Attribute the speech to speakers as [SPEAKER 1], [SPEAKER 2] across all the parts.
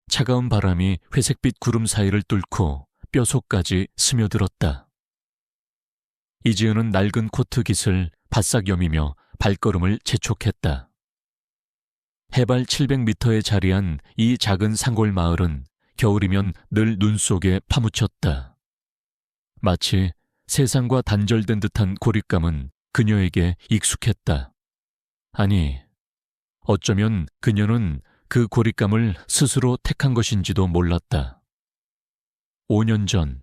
[SPEAKER 1] 차가운 바람이 회색빛 구름 사이를 뚫고 뼈속까지 스며들었다. 이지은은 낡은 코트 깃을 바싹 여미며 발걸음을 재촉했다. 해발 700m에 자리한 이 작은 산골 마을은 겨울이면 늘 눈 속에 파묻혔다. 마치 세상과 단절된 듯한 고립감은 그녀에게 익숙했다. 아니, 어쩌면 그녀는 그 고립감을 스스로 택한 것인지도 몰랐다. 5년 전,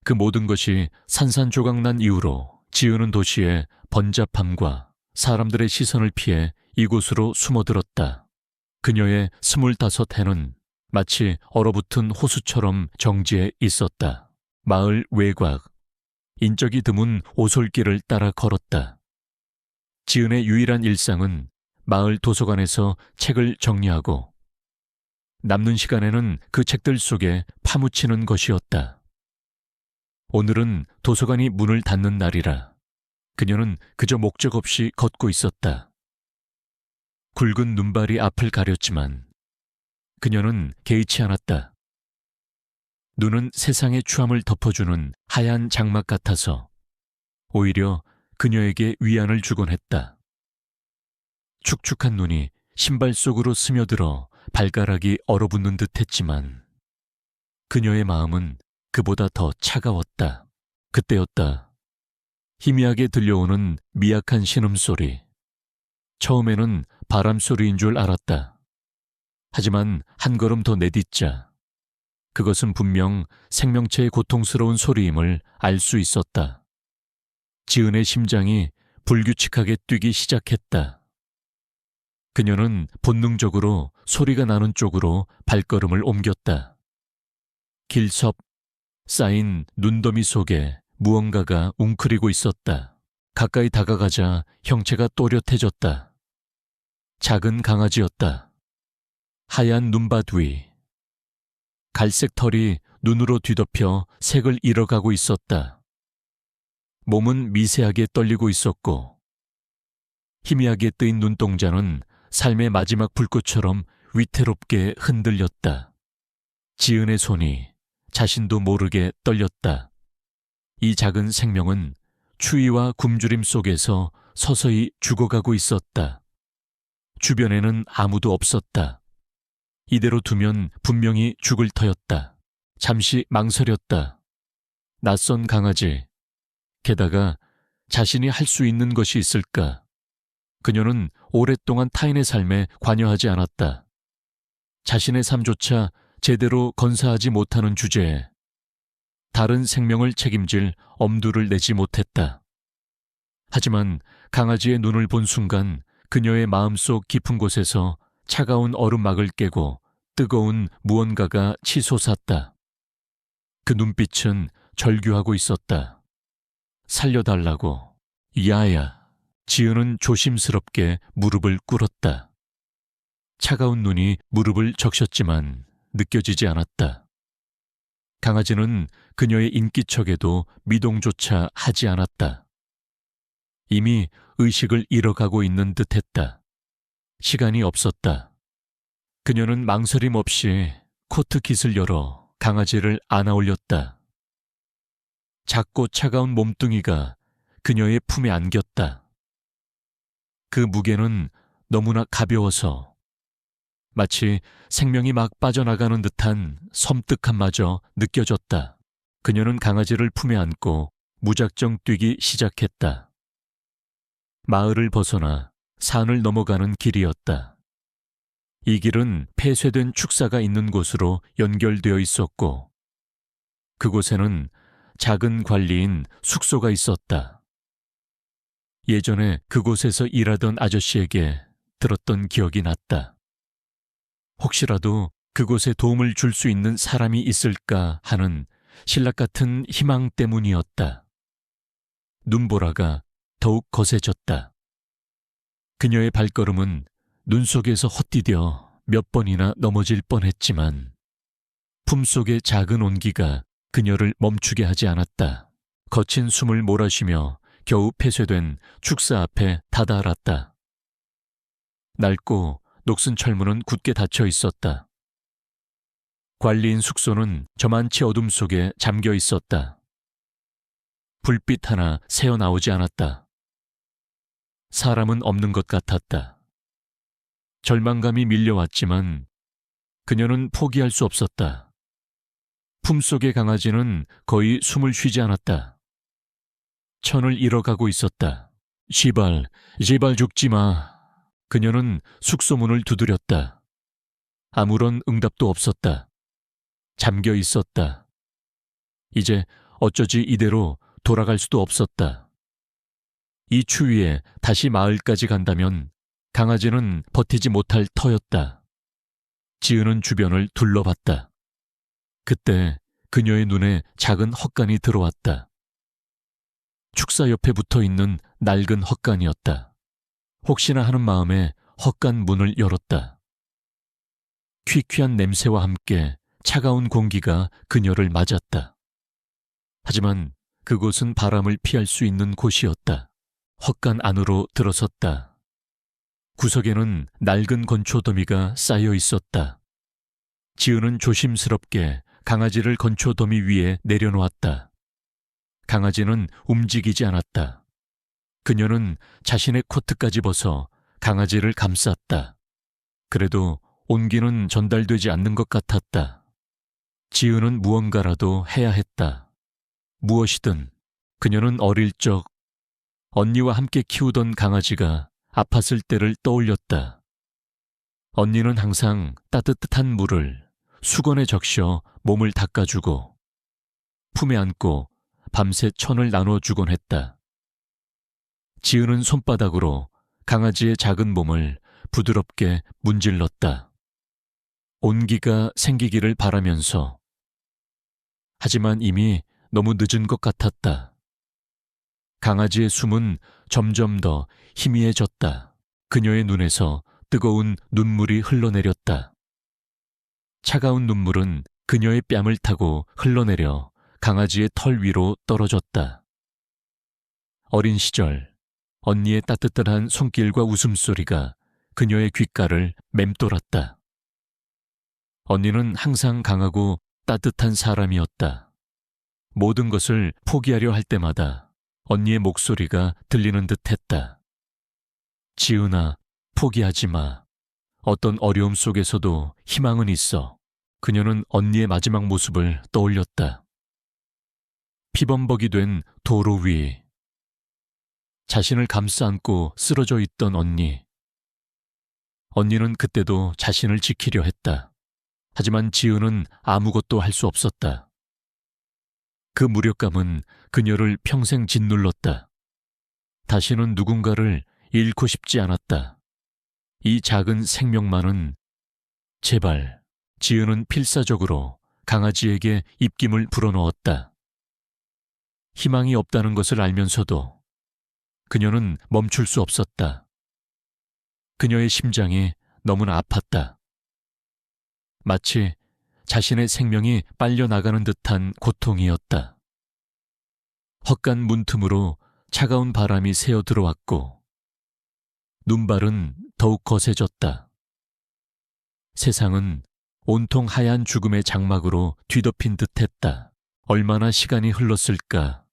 [SPEAKER 1] 그 모든 것이 산산조각난 이후로 지으는 도시의 번잡함과 사람들의 시선을 피해 이곳으로 숨어들었다. 그녀의 25해는 마치 얼어붙은 호수처럼 정지해 있었다. 마을 외곽, 인적이 드문 오솔길을 따라 걸었다. 지은의 유일한 일상은 마을 도서관에서 책을 정리하고 남는 시간에는 그 책들 속에 파묻히는 것이었다. 오늘은 도서관이 문을 닫는 날이라 그녀는 그저 목적 없이 걷고 있었다. 굵은 눈발이 앞을 가렸지만 그녀는 개의치 않았다. 눈은 세상의 추함을 덮어주는 하얀 장막 같아서 오히려 그녀에게 위안을 주곤 했다. 축축한 눈이 신발 속으로 스며들어 발가락이 얼어붙는 듯 했지만 그녀의 마음은 그보다 더 차가웠다. 그때였다. 희미하게 들려오는 미약한 신음소리. 처음에는 바람소리인 줄 알았다. 하지만 한 걸음 더 내딛자 그것은 분명 생명체의 고통스러운 소리임을 알 수 있었다. 지은의 심장이 불규칙하게 뛰기 시작했다. 그녀는 본능적으로 소리가 나는 쪽으로 발걸음을 옮겼다. 길섭 쌓인 눈더미 속에 무언가가 웅크리고 있었다. 가까이 다가가자 형체가 또렷해졌다. 작은 강아지였다. 하얀 눈밭 위. 갈색 털이 눈으로 뒤덮여 색을 잃어가고 있었다. 몸은 미세하게 떨리고 있었고 희미하게 뜨인 눈동자는 삶의 마지막 불꽃처럼 위태롭게 흔들렸다. 지은의 손이 자신도 모르게 떨렸다. 이 작은 생명은 추위와 굶주림 속에서 서서히 죽어가고 있었다. 주변에는 아무도 없었다. 이대로 두면 분명히 죽을 터였다. 잠시 망설였다. 낯선 강아지. 게다가 자신이 할 수 있는 것이 있을까? 그녀는 오랫동안 타인의 삶에 관여하지 않았다. 자신의 삶조차 제대로 건사하지 못하는 주제에 다른 생명을 책임질 엄두를 내지 못했다. 하지만 강아지의 눈을 본 순간 그녀의 마음속 깊은 곳에서 차가운 얼음막을 깨고 뜨거운 무언가가 치솟았다. 그 눈빛은 절규하고 있었다. 살려달라고. 야야. 지은은 조심스럽게 무릎을 꿇었다. 차가운 눈이 무릎을 적셨지만 느껴지지 않았다. 강아지는 그녀의 인기척에도 미동조차 하지 않았다. 이미 의식을 잃어가고 있는 듯했다. 시간이 없었다. 그녀는 망설임 없이 코트 깃을 열어 강아지를 안아 올렸다. 작고 차가운 몸뚱이가 그녀의 품에 안겼다. 그 무게는 너무나 가벼워서 마치 생명이 막 빠져나가는 듯한 섬뜩함마저 느껴졌다. 그녀는 강아지를 품에 안고 무작정 뛰기 시작했다. 마을을 벗어나 산을 넘어가는 길이었다. 이 길은 폐쇄된 축사가 있는 곳으로 연결되어 있었고 그곳에는 작은 관리인 숙소가 있었다. 예전에 그곳에서 일하던 아저씨에게 들었던 기억이 났다. 혹시라도 그곳에 도움을 줄 수 있는 사람이 있을까 하는 신락 같은 희망 때문이었다. 눈보라가 더욱 거세졌다. 그녀의 발걸음은 눈 속에서 헛디뎌 몇 번이나 넘어질 뻔했지만 품속의 작은 온기가 그녀를 멈추게 하지 않았다. 거친 숨을 몰아쉬며 겨우 폐쇄된 축사 앞에 다다랐다. 낡고 녹슨 철문은 굳게 닫혀 있었다. 관리인 숙소는 저만치 어둠 속에 잠겨 있었다. 불빛 하나 새어나오지 않았다. 사람은 없는 것 같았다. 절망감이 밀려왔지만 그녀는 포기할 수 없었다. 품속의 강아지는 거의 숨을 쉬지 않았다. 천을 잃어가고 있었다. 시발, 제발 죽지 마. 그녀는 숙소문을 두드렸다. 아무런 응답도 없었다. 잠겨 있었다. 이제 어쩌지 이대로 돌아갈 수도 없었다. 이 추위에 다시 마을까지 간다면 강아지는 버티지 못할 터였다. 지은은 주변을 둘러봤다. 그때 그녀의 눈에 작은 헛간이 들어왔다. 축사 옆에 붙어있는 낡은 헛간이었다. 혹시나 하는 마음에 헛간 문을 열었다. 퀴퀴한 냄새와 함께 차가운 공기가 그녀를 맞았다. 하지만 그곳은 바람을 피할 수 있는 곳이었다. 헛간 안으로 들어섰다. 구석에는 낡은 건초더미가 쌓여 있었다. 지은은 조심스럽게 강아지를 건초더미 위에 내려놓았다. 강아지는 움직이지 않았다. 그녀는 자신의 코트까지 벗어 강아지를 감쌌다. 그래도 온기는 전달되지 않는 것 같았다. 지은은 무언가라도 해야 했다. 무엇이든. 그녀는 어릴 적 언니와 함께 키우던 강아지가 아팠을 때를 떠올렸다. 언니는 항상 따뜻한 물을 수건에 적셔 몸을 닦아주고 품에 안고 밤새 천을 나눠주곤 했다. 지은은 손바닥으로 강아지의 작은 몸을 부드럽게 문질렀다. 온기가 생기기를 바라면서. 하지만 이미 너무 늦은 것 같았다. 강아지의 숨은 점점 더 희미해졌다. 그녀의 눈에서 뜨거운 눈물이 흘러내렸다. 차가운 눈물은 그녀의 뺨을 타고 흘러내려 강아지의 털 위로 떨어졌다. 어린 시절 언니의 따뜻한 손길과 웃음소리가 그녀의 귓가를 맴돌았다. 언니는 항상 강하고 따뜻한 사람이었다. 모든 것을 포기하려 할 때마다 언니의 목소리가 들리는 듯 했다. 지은아, 포기하지 마. 어떤 어려움 속에서도 희망은 있어. 그녀는 언니의 마지막 모습을 떠올렸다. 피범벅이 된 도로 위. 자신을 감싸 안고 쓰러져 있던 언니. 언니는 그때도 자신을 지키려 했다. 하지만 지은은 아무것도 할 수 없었다. 그 무력감은 그녀를 평생 짓눌렀다. 다시는 누군가를 잃고 싶지 않았다. 이 작은 생명만은 제발. 지은은 필사적으로 강아지에게 입김을 불어넣었다. 희망이 없다는 것을 알면서도 그녀는 멈출 수 없었다. 그녀의 심장이 너무나 아팠다. 마치 자신의 생명이 빨려나가는 듯한 고통이었다. 헛간 문틈으로 차가운 바람이 새어 들어왔고 눈발은 더욱 거세졌다. 세상은 온통 하얀 죽음의 장막으로 뒤덮인 듯했다. 얼마나 시간이 흘렀을까.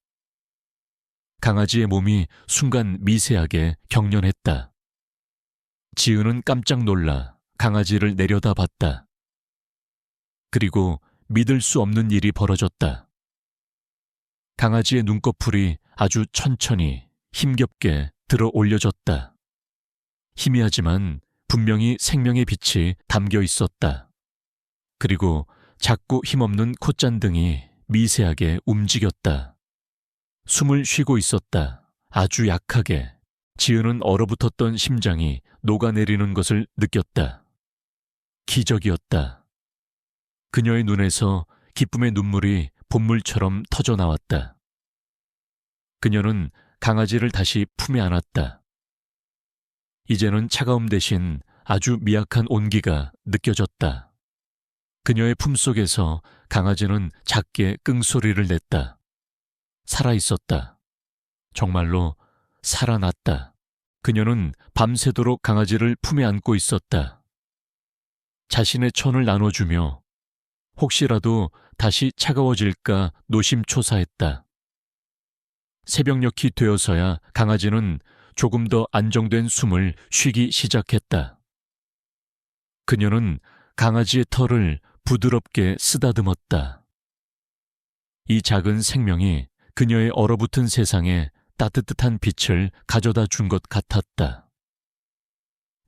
[SPEAKER 1] 강아지의 몸이 순간 미세하게 경련했다. 지은은 깜짝 놀라 강아지를 내려다봤다. 그리고 믿을 수 없는 일이 벌어졌다. 강아지의 눈꺼풀이 아주 천천히 힘겹게 들어 올려졌다. 희미하지만 분명히 생명의 빛이 담겨 있었다. 그리고 작고 힘없는 콧잔등이 미세하게 움직였다. 숨을 쉬고 있었다. 아주 약하게. 지은은 얼어붙었던 심장이 녹아내리는 것을 느꼈다. 기적이었다. 그녀의 눈에서 기쁨의 눈물이 본물처럼 터져나왔다. 그녀는 강아지를 다시 품에 안았다. 이제는 차가움 대신 아주 미약한 온기가 느껴졌다. 그녀의 품속에서 강아지는 작게 끙소리를 냈다. 살아있었다. 정말로 살아났다. 그녀는 밤새도록 강아지를 품에 안고 있었다. 자신의 천을 나눠주며 혹시라도 다시 차가워질까 노심초사했다. 새벽녘이 되어서야 강아지는 조금 더 안정된 숨을 쉬기 시작했다. 그녀는 강아지의 털을 부드럽게 쓰다듬었다. 이 작은 생명이 그녀의 얼어붙은 세상에 따뜻한 빛을 가져다 준 것 같았다.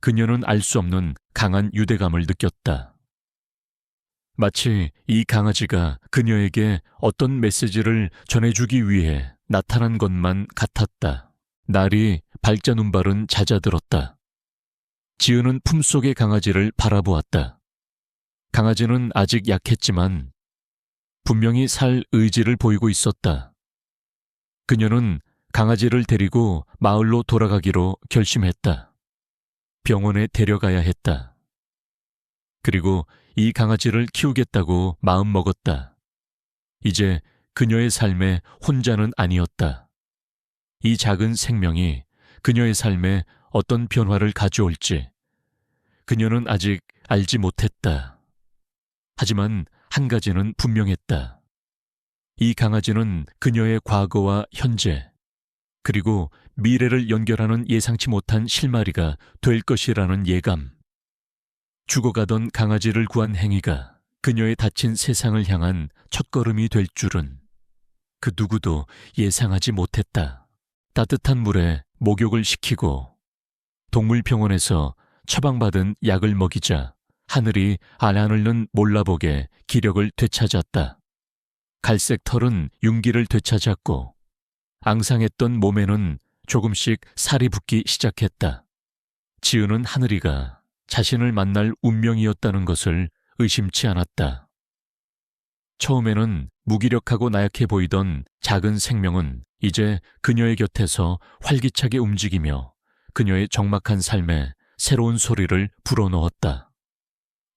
[SPEAKER 1] 그녀는 알 수 없는 강한 유대감을 느꼈다. 마치 이 강아지가 그녀에게 어떤 메시지를 전해주기 위해 나타난 것만 같았다. 날이 밝자 눈발은 잦아들었다. 지은은 품속의 강아지를 바라보았다. 강아지는 아직 약했지만 분명히 살 의지를 보이고 있었다. 그녀는 강아지를 데리고 마을로 돌아가기로 결심했다. 병원에 데려가야 했다. 그리고 이 강아지를 키우겠다고 마음먹었다. 이제 그녀의 삶에 혼자는 아니었다. 이 작은 생명이 그녀의 삶에 어떤 변화를 가져올지 그녀는 아직 알지 못했다. 하지만 한 가지는 분명했다. 이 강아지는 그녀의 과거와 현재, 그리고 미래를 연결하는 예상치 못한 실마리가 될 것이라는 예감. 죽어가던 강아지를 구한 행위가 그녀의 닫힌 세상을 향한 첫걸음이 될 줄은 그 누구도 예상하지 못했다. 따뜻한 물에 목욕을 시키고 동물병원에서 처방받은 약을 먹이자 하늘이 알하늘는 몰라보게 기력을 되찾았다. 갈색 털은 윤기를 되찾았고 앙상했던 몸에는 조금씩 살이 붙기 시작했다. 지은은 하늘이가 자신을 만날 운명이었다는 것을 의심치 않았다. 처음에는 무기력하고 나약해 보이던 작은 생명은 이제 그녀의 곁에서 활기차게 움직이며 그녀의 적막한 삶에 새로운 소리를 불어넣었다.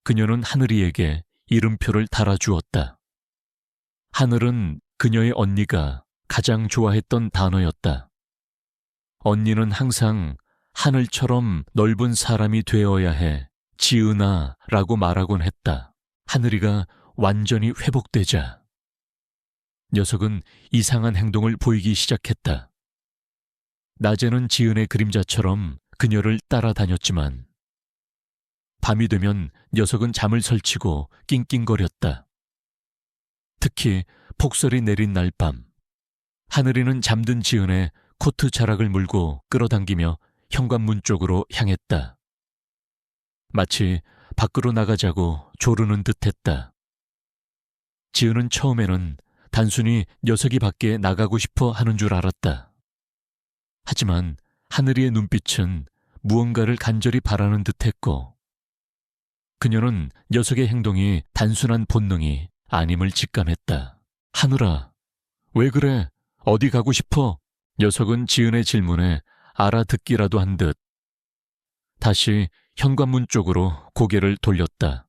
[SPEAKER 1] 그녀는 하늘이에게 이름표를 달아주었다. 하늘은 그녀의 언니가 가장 좋아했던 단어였다. 언니는 항상 하늘처럼 넓은 사람이 되어야 해, 지은아 라고 말하곤 했다. 하늘이가 완전히 회복되자 녀석은 이상한 행동을 보이기 시작했다. 낮에는 지은의 그림자처럼 그녀를 따라다녔지만 밤이 되면 녀석은 잠을 설치고 낑낑거렸다. 특히 폭설이 내린 날 밤, 하늘이는 잠든 지은의 코트 자락을 물고 끌어당기며 현관문 쪽으로 향했다. 마치 밖으로 나가자고 조르는 듯했다. 지은은 처음에는 단순히 녀석이 밖에 나가고 싶어 하는 줄 알았다. 하지만 하늘이의 눈빛은 무언가를 간절히 바라는 듯했고 그녀는 녀석의 행동이 단순한 본능이 아님을 직감했다. 하늘아, 왜 그래? 어디 가고 싶어? 녀석은 지은의 질문에 알아듣기라도 한 듯 다시 현관문 쪽으로 고개를 돌렸다.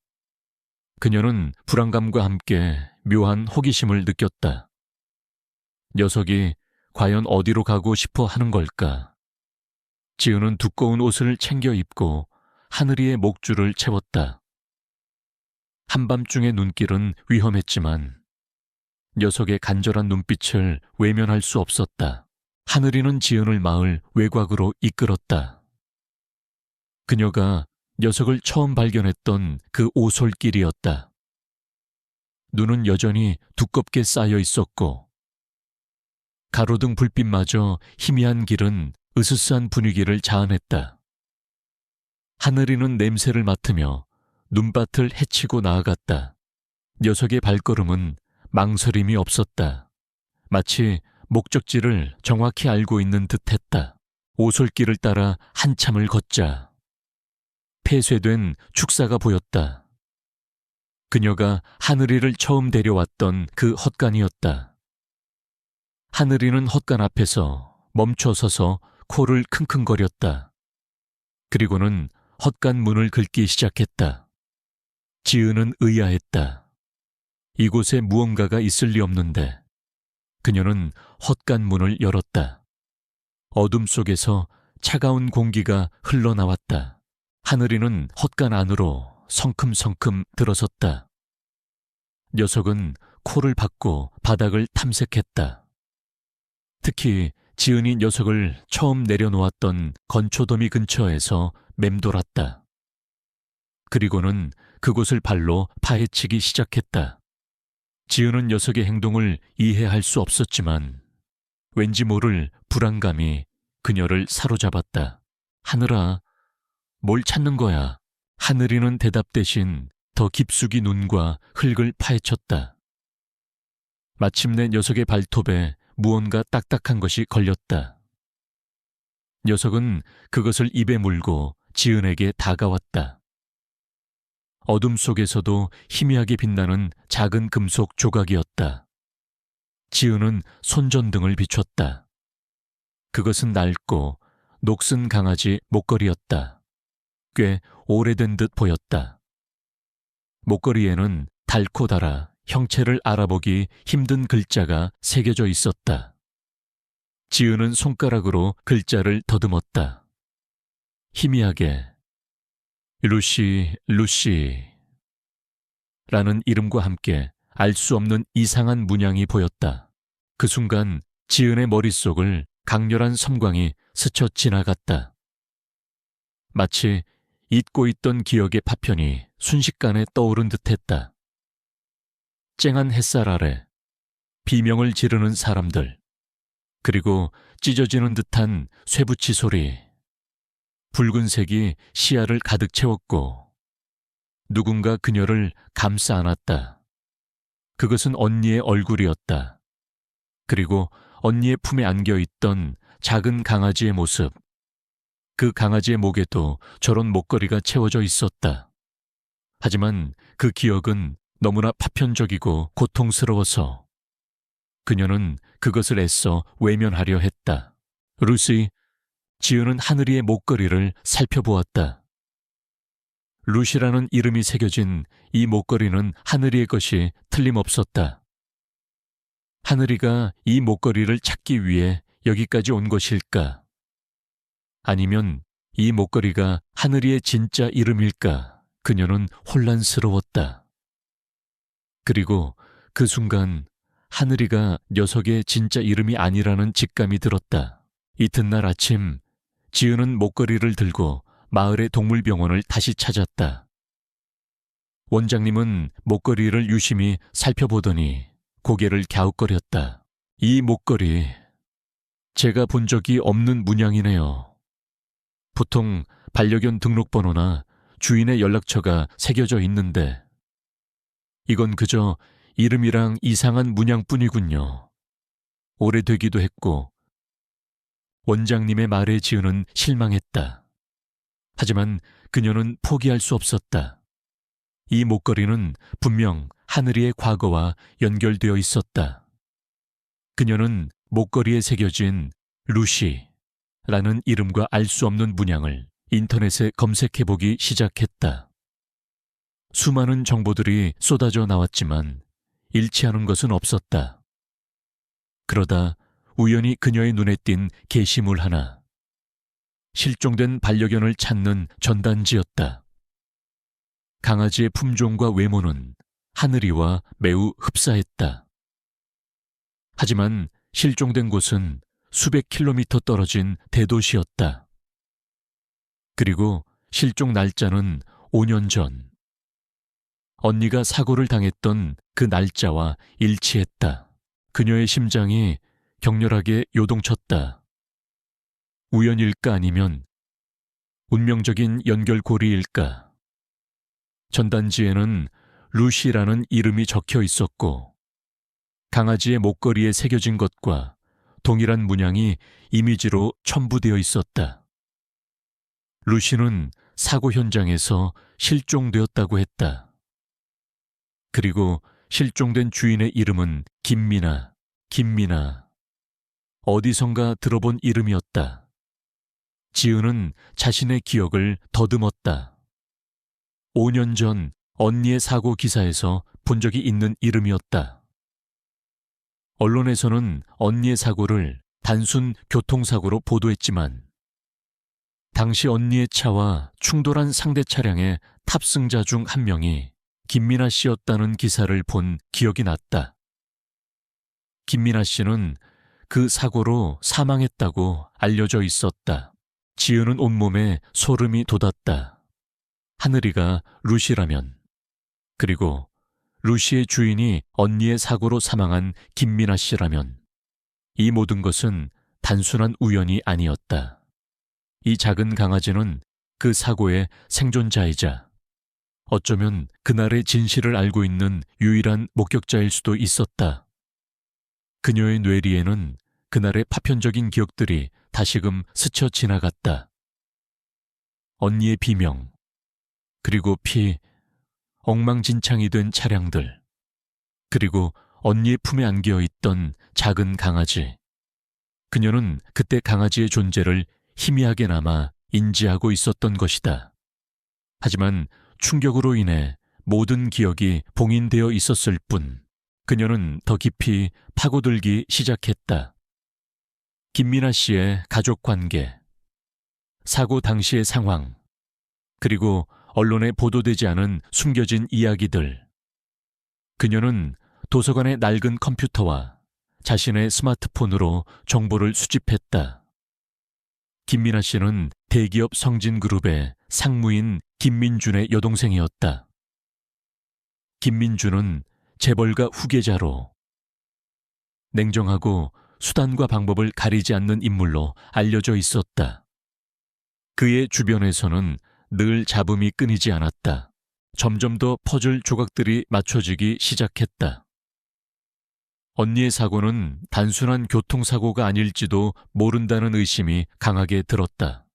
[SPEAKER 1] 그녀는 불안감과 함께 묘한 호기심을 느꼈다. 녀석이 과연 어디로 가고 싶어 하는 걸까? 지은은 두꺼운 옷을 챙겨 입고 하늘이의 목줄을 채웠다. 한밤중의 눈길은 위험했지만 녀석의 간절한 눈빛을 외면할 수 없었다. 하늘이는 지은을 마을 외곽으로 이끌었다. 그녀가 녀석을 처음 발견했던 그 오솔길이었다. 눈은 여전히 두껍게 쌓여 있었고 가로등 불빛마저 희미한 길은 으스스한 분위기를 자아냈다. 하늘이는 냄새를 맡으며 눈밭을 헤치고 나아갔다. 녀석의 발걸음은 망설임이 없었다. 마치 목적지를 정확히 알고 있는 듯했다. 오솔길을 따라 한참을 걷자 폐쇄된 축사가 보였다. 그녀가 하늘이를 처음 데려왔던 그 헛간이었다. 하늘이는 헛간 앞에서 멈춰서서 코를 킁킁거렸다. 그리고는 헛간 문을 긁기 시작했다. 지은은 의아했다. 이곳에 무언가가 있을 리 없는데 그녀는 헛간 문을 열었다. 어둠 속에서 차가운 공기가 흘러나왔다. 하늘이는 헛간 안으로 성큼성큼 들어섰다. 녀석은 코를 박고 바닥을 탐색했다. 특히 지은이 녀석을 처음 내려놓았던 건초더미 근처에서 맴돌았다. 그리고는 그곳을 발로 파헤치기 시작했다. 지은은 녀석의 행동을 이해할 수 없었지만 왠지 모를 불안감이 그녀를 사로잡았다. 하늘아, 뭘 찾는 거야? 하늘이는 대답 대신 더 깊숙이 눈과 흙을 파헤쳤다. 마침내 녀석의 발톱에 무언가 딱딱한 것이 걸렸다. 녀석은 그것을 입에 물고 지은에게 다가왔다. 어둠 속에서도 희미하게 빛나는 작은 금속 조각이었다. 지은은 손전등을 비췄다. 그것은 낡고 녹슨 강아지 목걸이였다. 꽤 오래된 듯 보였다. 목걸이에는 닳고 닳아 형체를 알아보기 힘든 글자가 새겨져 있었다. 지은은 손가락으로 글자를 더듬었다. 희미하게 루시, 루시 라는 이름과 함께 알 수 없는 이상한 문양이 보였다. 그 순간 지은의 머릿속을 강렬한 섬광이 스쳐 지나갔다. 마치 잊고 있던 기억의 파편이 순식간에 떠오른 듯했다. 쨍한 햇살 아래 비명을 지르는 사람들, 그리고 찢어지는 듯한 쇠붙이 소리. 붉은색이 시야를 가득 채웠고 누군가 그녀를 감싸 안았다. 그것은 언니의 얼굴이었다. 그리고 언니의 품에 안겨있던 작은 강아지의 모습. 그 강아지의 목에도 저런 목걸이가 채워져 있었다. 하지만 그 기억은 너무나 파편적이고 고통스러워서 그녀는 그것을 애써 외면하려 했다. 루시, 지은은 하늘이의 목걸이를 살펴보았다. 루시라는 이름이 새겨진 이 목걸이는 하늘이의 것이 틀림없었다. 하늘이가 이 목걸이를 찾기 위해 여기까지 온 것일까? 아니면 이 목걸이가 하늘이의 진짜 이름일까? 그녀는 혼란스러웠다. 그리고 그 순간 하늘이가 녀석의 진짜 이름이 아니라는 직감이 들었다. 이튿날 아침, 지은은 목걸이를 들고 마을의 동물병원을 다시 찾았다. 원장님은 목걸이를 유심히 살펴보더니 고개를 갸웃거렸다. 이 목걸이, 제가 본 적이 없는 문양이네요. 보통 반려견 등록번호나 주인의 연락처가 새겨져 있는데 이건 그저 이름이랑 이상한 문양뿐이군요. 오래되기도 했고 원장님의 말에 지은은 실망했다. 하지만 그녀는 포기할 수 없었다. 이 목걸이는 분명 하늘이의 과거와 연결되어 있었다. 그녀는 목걸이에 새겨진 루시라는 이름과 알 수 없는 문양을 인터넷에 검색해보기 시작했다. 수많은 정보들이 쏟아져 나왔지만 일치하는 것은 없었다. 그러다 우연히 그녀의 눈에 띈 게시물 하나. 실종된 반려견을 찾는 전단지였다. 강아지의 품종과 외모는 하늘이와 매우 흡사했다. 하지만 실종된 곳은 수백 킬로미터 떨어진 대도시였다. 그리고 실종 날짜는 5년 전. 언니가 사고를 당했던 그 날짜와 일치했다. 그녀의 심장이 격렬하게 요동쳤다. 우연일까 아니면 운명적인 연결고리일까? 전단지에는 루시라는 이름이 적혀 있었고 강아지의 목걸이에 새겨진 것과 동일한 문양이 이미지로 첨부되어 있었다. 루시는 사고 현장에서 실종되었다고 했다. 그리고 실종된 주인의 이름은 김미나. 어디선가 들어본 이름이었다. 지은은 자신의 기억을 더듬었다. 5년 전 언니의 사고 기사에서 본 적이 있는 이름이었다. 언론에서는 언니의 사고를 단순 교통사고로 보도했지만 당시 언니의 차와 충돌한 상대 차량의 탑승자 중 한 명이 김민아 씨였다는 기사를 본 기억이 났다. 김민아 씨는 그 사고로 사망했다고 알려져 있었다. 지은은 온몸에 소름이 돋았다. 하늘이가 루시라면, 그리고 루시의 주인이 언니의 사고로 사망한 김민아 씨라면 이 모든 것은 단순한 우연이 아니었다. 이 작은 강아지는 그 사고의 생존자이자 어쩌면 그날의 진실을 알고 있는 유일한 목격자일 수도 있었다. 그녀의 뇌리에는 그날의 파편적인 기억들이 다시금 스쳐 지나갔다. 언니의 비명, 그리고 피, 엉망진창이 된 차량들, 그리고 언니의 품에 안겨 있던 작은 강아지. 그녀는 그때 강아지의 존재를 희미하게나마 인지하고 있었던 것이다. 하지만 충격으로 인해 모든 기억이 봉인되어 있었을 뿐, 그녀는 더 깊이 파고들기 시작했다. 김민아 씨의 가족 관계, 사고 당시의 상황, 그리고 언론에 보도되지 않은 숨겨진 이야기들. 그녀는 도서관의 낡은 컴퓨터와 자신의 스마트폰으로 정보를 수집했다. 김민아 씨는 대기업 성진그룹의 상무인 김민준의 여동생이었다. 김민준은 재벌가 후계자로 냉정하고 수단과 방법을 가리지 않는 인물로 알려져 있었다. 그의 주변에서는 늘 잡음이 끊이지 않았다. 점점 더 퍼즐 조각들이 맞춰지기 시작했다. 언니의 사고는 단순한 교통사고가 아닐지도 모른다는 의심이 강하게 들었다.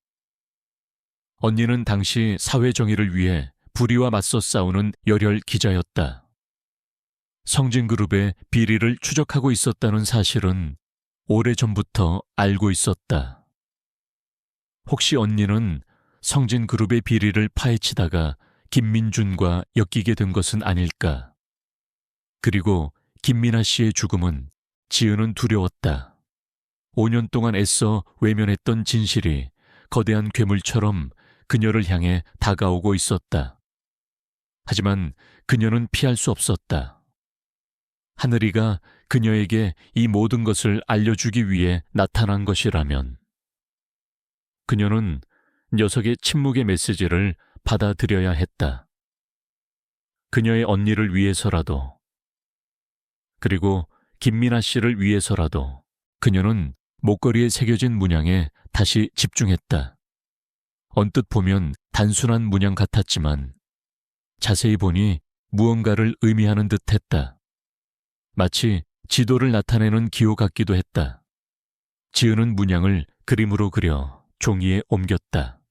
[SPEAKER 1] 언니는 당시 사회정의를 위해 불의와 맞서 싸우는 열혈 기자였다. 성진그룹의 비리를 추적하고 있었다는 사실은 오래전부터 알고 있었다. 혹시 언니는 성진그룹의 비리를 파헤치다가 김민준과 엮이게 된 것은 아닐까? 그리고 김민아 씨의 죽음은 지은은 두려웠다. 5년 동안 애써 외면했던 진실이 거대한 괴물처럼 그녀를 향해 다가오고 있었다. 하지만 그녀는 피할 수 없었다. 하늘이가 그녀에게 이 모든 것을 알려주기 위해 나타난 것이라면 그녀는 녀석의 침묵의 메시지를 받아들여야 했다. 그녀의 언니를 위해서라도, 그리고 김민아 씨를 위해서라도 그녀는 목걸이에 새겨진 문양에 다시 집중했다. 언뜻 보면 단순한 문양 같았지만 자세히 보니 무언가를 의미하는 듯했다. 마치 지도를 나타내는 기호 같기도 했다. 지은은 문양을 그림으로 그려 종이에 옮겼다.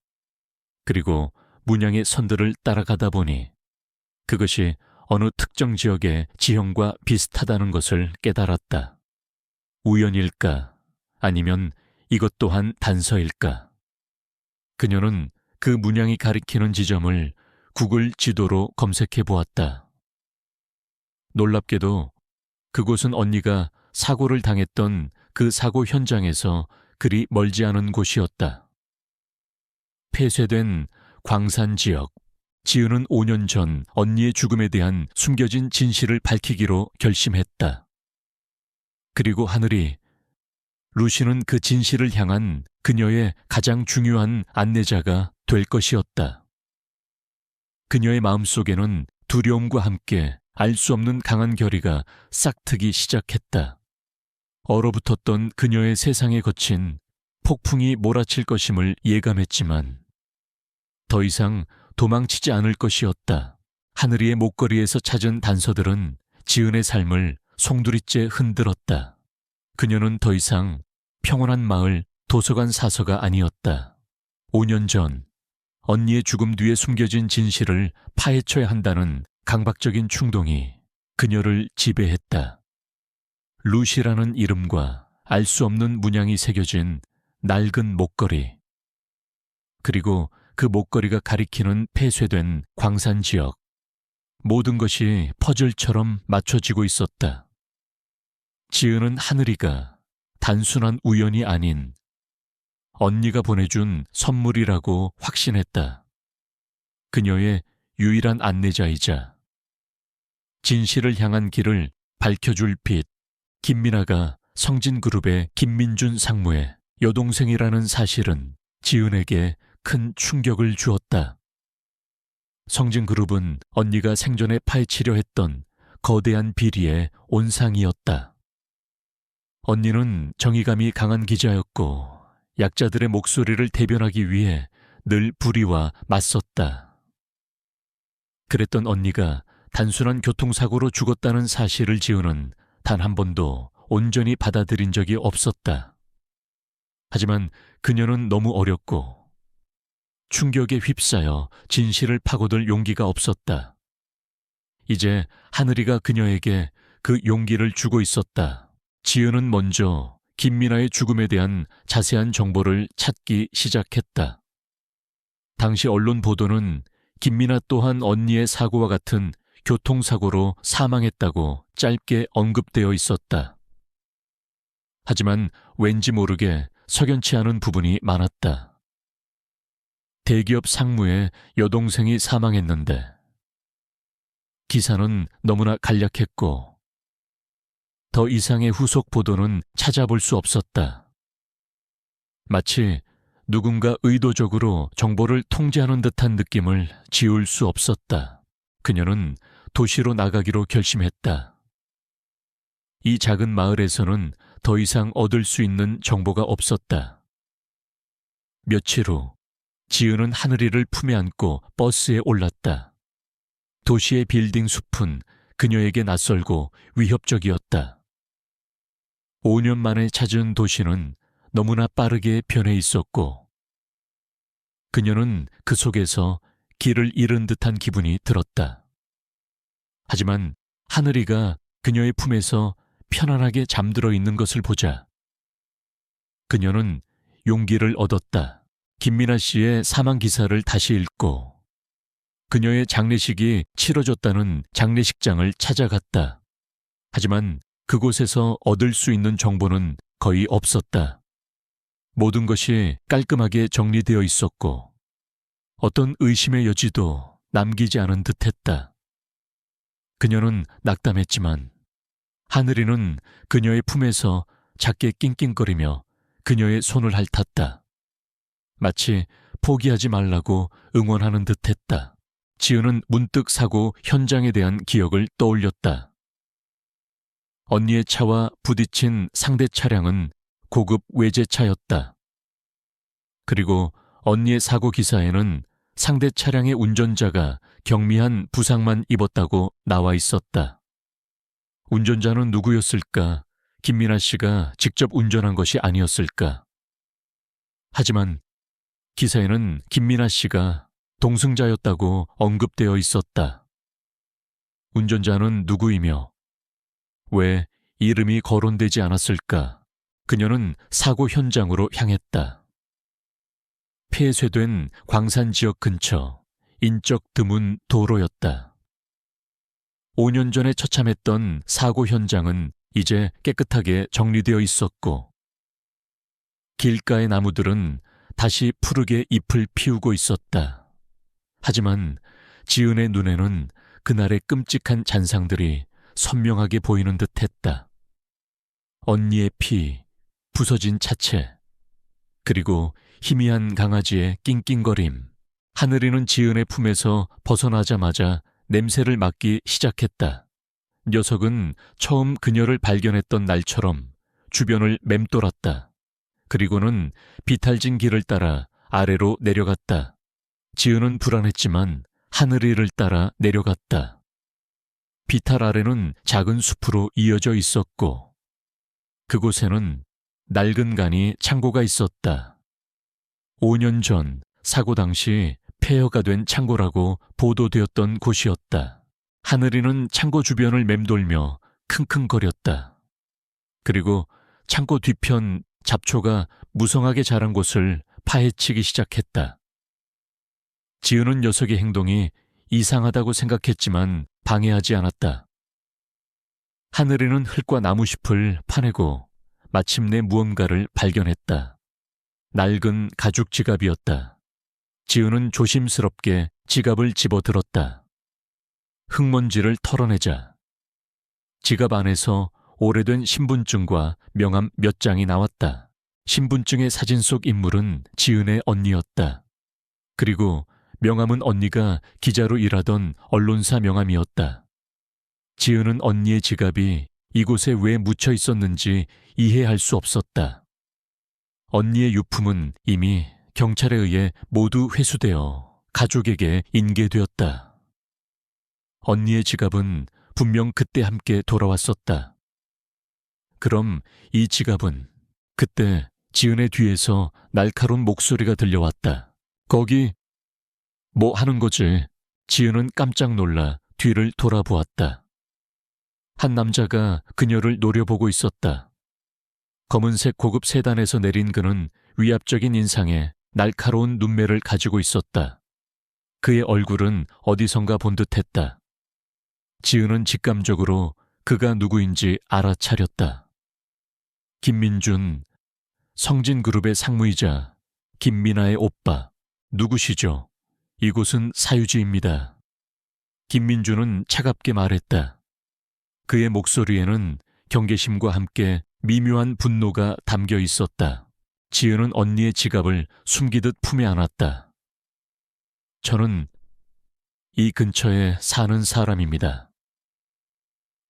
[SPEAKER 1] 그리고 문양의 선들을 따라가다 보니 그것이 어느 특정 지역의 지형과 비슷하다는 것을 깨달았다. 우연일까? 아니면 이것 또한 단서일까? 그녀는 그 문양이 가리키는 지점을 구글 지도로 검색해 보았다. 놀랍게도 그곳은 언니가 사고를 당했던 그 사고 현장에서 그리 멀지 않은 곳이었다. 폐쇄된 광산 지역. 지은은 5년 전 언니의 죽음에 대한 숨겨진 진실을 밝히기로 결심했다. 그리고 하늘이, 루시는 그 진실을 향한 그녀의 가장 중요한 안내자가 될 것이었다. 그녀의 마음속에는 두려움과 함께 알 수 없는 강한 결의가 싹트기 시작했다. 얼어붙었던 그녀의 세상에 거친 폭풍이 몰아칠 것임을 예감했지만 더 이상 도망치지 않을 것이었다. 하늘이의 목걸이에서 찾은 단서들은 지은의 삶을 송두리째 흔들었다. 그녀는 더 이상 평온한 마을 도서관 사서가 아니었다. 5년 전 언니의 죽음 뒤에 숨겨진 진실을 파헤쳐야 한다는 강박적인 충동이 그녀를 지배했다. 루시라는 이름과 알 수 없는 문양이 새겨진 낡은 목걸이, 그리고 그 목걸이가 가리키는 폐쇄된 광산 지역. 모든 것이 퍼즐처럼 맞춰지고 있었다. 지은은 하늘이가 단순한 우연이 아닌 언니가 보내준 선물이라고 확신했다. 그녀의 유일한 안내자이자 진실을 향한 길을 밝혀줄 빛. 김민아가 성진그룹의 김민준 상무의 여동생이라는 사실은 지은에게 큰 충격을 주었다. 성진그룹은 언니가 생전에 파헤치려 했던 거대한 비리의 온상이었다. 언니는 정의감이 강한 기자였고 약자들의 목소리를 대변하기 위해 늘 불의와 맞섰다. 그랬던 언니가 단순한 교통사고로 죽었다는 사실을 지은은 단 한 번도 온전히 받아들인 적이 없었다. 하지만 그녀는 너무 어렸고 충격에 휩싸여 진실을 파고들 용기가 없었다. 이제 하늘이가 그녀에게 그 용기를 주고 있었다. 지은은 먼저 김민아의 죽음에 대한 자세한 정보를 찾기 시작했다. 당시 언론 보도는 김민아 또한 언니의 사고와 같은 교통사고로 사망했다고 짧게 언급되어 있었다. 하지만 왠지 모르게 석연치 않은 부분이 많았다. 대기업 상무의 여동생이 사망했는데 기사는 너무나 간략했고 더 이상의 후속 보도는 찾아볼 수 없었다. 마치 누군가 의도적으로 정보를 통제하는 듯한 느낌을 지울 수 없었다. 그녀는 도시로 나가기로 결심했다. 이 작은 마을에서는 더 이상 얻을 수 있는 정보가 없었다. 며칠 후 지은은 하늘이를 품에 안고 버스에 올랐다. 도시의 빌딩 숲은 그녀에게 낯설고 위협적이었다. 5년 만에 찾은 도시는 너무나 빠르게 변해 있었고 그녀는 그 속에서 길을 잃은 듯한 기분이 들었다. 하지만 하늘이가 그녀의 품에서 편안하게 잠들어 있는 것을 보자 그녀는 용기를 얻었다. 김민아 씨의 사망 기사를 다시 읽고 그녀의 장례식이 치러졌다는 장례식장을 찾아갔다. 하지만 그곳에서 얻을 수 있는 정보는 거의 없었다. 모든 것이 깔끔하게 정리되어 있었고 어떤 의심의 여지도 남기지 않은 듯했다. 그녀는 낙담했지만 하늘이는 그녀의 품에서 작게 낑낑거리며 그녀의 손을 핥았다. 마치 포기하지 말라고 응원하는 듯했다. 지은은 문득 사고 현장에 대한 기억을 떠올렸다. 언니의 차와 부딪힌 상대 차량은 고급 외제차였다. 그리고 언니의 사고 기사에는 상대 차량의 운전자가 경미한 부상만 입었다고 나와 있었다. 운전자는 누구였을까? 김민아 씨가 직접 운전한 것이 아니었을까? 하지만 기사에는 김민아 씨가 동승자였다고 언급되어 있었다. 운전자는 누구이며 왜 이름이 거론되지 않았을까? 그녀는 사고 현장으로 향했다. 폐쇄된 광산 지역 근처 인적 드문 도로였다. 5년 전에 처참했던 사고 현장은 이제 깨끗하게 정리되어 있었고 길가의 나무들은 다시 푸르게 잎을 피우고 있었다. 하지만 지은의 눈에는 그날의 끔찍한 잔상들이 선명하게 보이는 듯했다. 언니의 피, 부서진 차체, 그리고 희미한 강아지의 낑낑거림. 하늘이는 지은의 품에서 벗어나자마자 냄새를 맡기 시작했다. 녀석은 처음 그녀를 발견했던 날처럼 주변을 맴돌았다. 그리고는 비탈진 길을 따라 아래로 내려갔다. 지은은 불안했지만 하늘이를 따라 내려갔다. 비탈 아래는 작은 숲으로 이어져 있었고 그곳에는 낡은 간이 창고가 있었다. 5년 전 사고 당시 폐허가 된 창고라고 보도되었던 곳이었다. 하늘이는 창고 주변을 맴돌며 킁킁거렸다. 그리고 창고 뒤편 잡초가 무성하게 자란 곳을 파헤치기 시작했다. 지은은 녀석의 행동이 이상하다고 생각했지만 방해하지 않았다. 하늘이는 흙과 나무잎을 파내고 마침내 무언가를 발견했다. 낡은 가죽 지갑이었다. 지은은 조심스럽게 지갑을 집어들었다. 흙먼지를 털어내자 지갑 안에서 오래된 신분증과 명함 몇 장이 나왔다. 신분증의 사진 속 인물은 지은의 언니였다. 그리고 명함은 언니가 기자로 일하던 언론사 명함이었다. 지은은 언니의 지갑이 이곳에 왜 묻혀 있었는지 이해할 수 없었다. 언니의 유품은 이미 경찰에 의해 모두 회수되어 가족에게 인계되었다. 언니의 지갑은 분명 그때 함께 돌아왔었다. 그럼 이 지갑은 그때 지은의 뒤에서 날카로운 목소리가 들려왔다. 거기 뭐 하는 거지? 지은은 깜짝 놀라 뒤를 돌아보았다. 한 남자가 그녀를 노려보고 있었다. 검은색 고급 세단에서 내린 그는 위압적인 인상에 날카로운 눈매를 가지고 있었다. 그의 얼굴은 어디선가 본 듯했다. 지은은 직감적으로 그가 누구인지 알아차렸다. 김민준, 성진그룹의 상무이자 김민아의 오빠, 누구시죠? 이곳은 사유지입니다. 김민준은 차갑게 말했다. 그의 목소리에는 경계심과 함께 미묘한 분노가 담겨 있었다. 지은은 언니의 지갑을 숨기듯 품에 안았다. 저는 이 근처에 사는 사람입니다.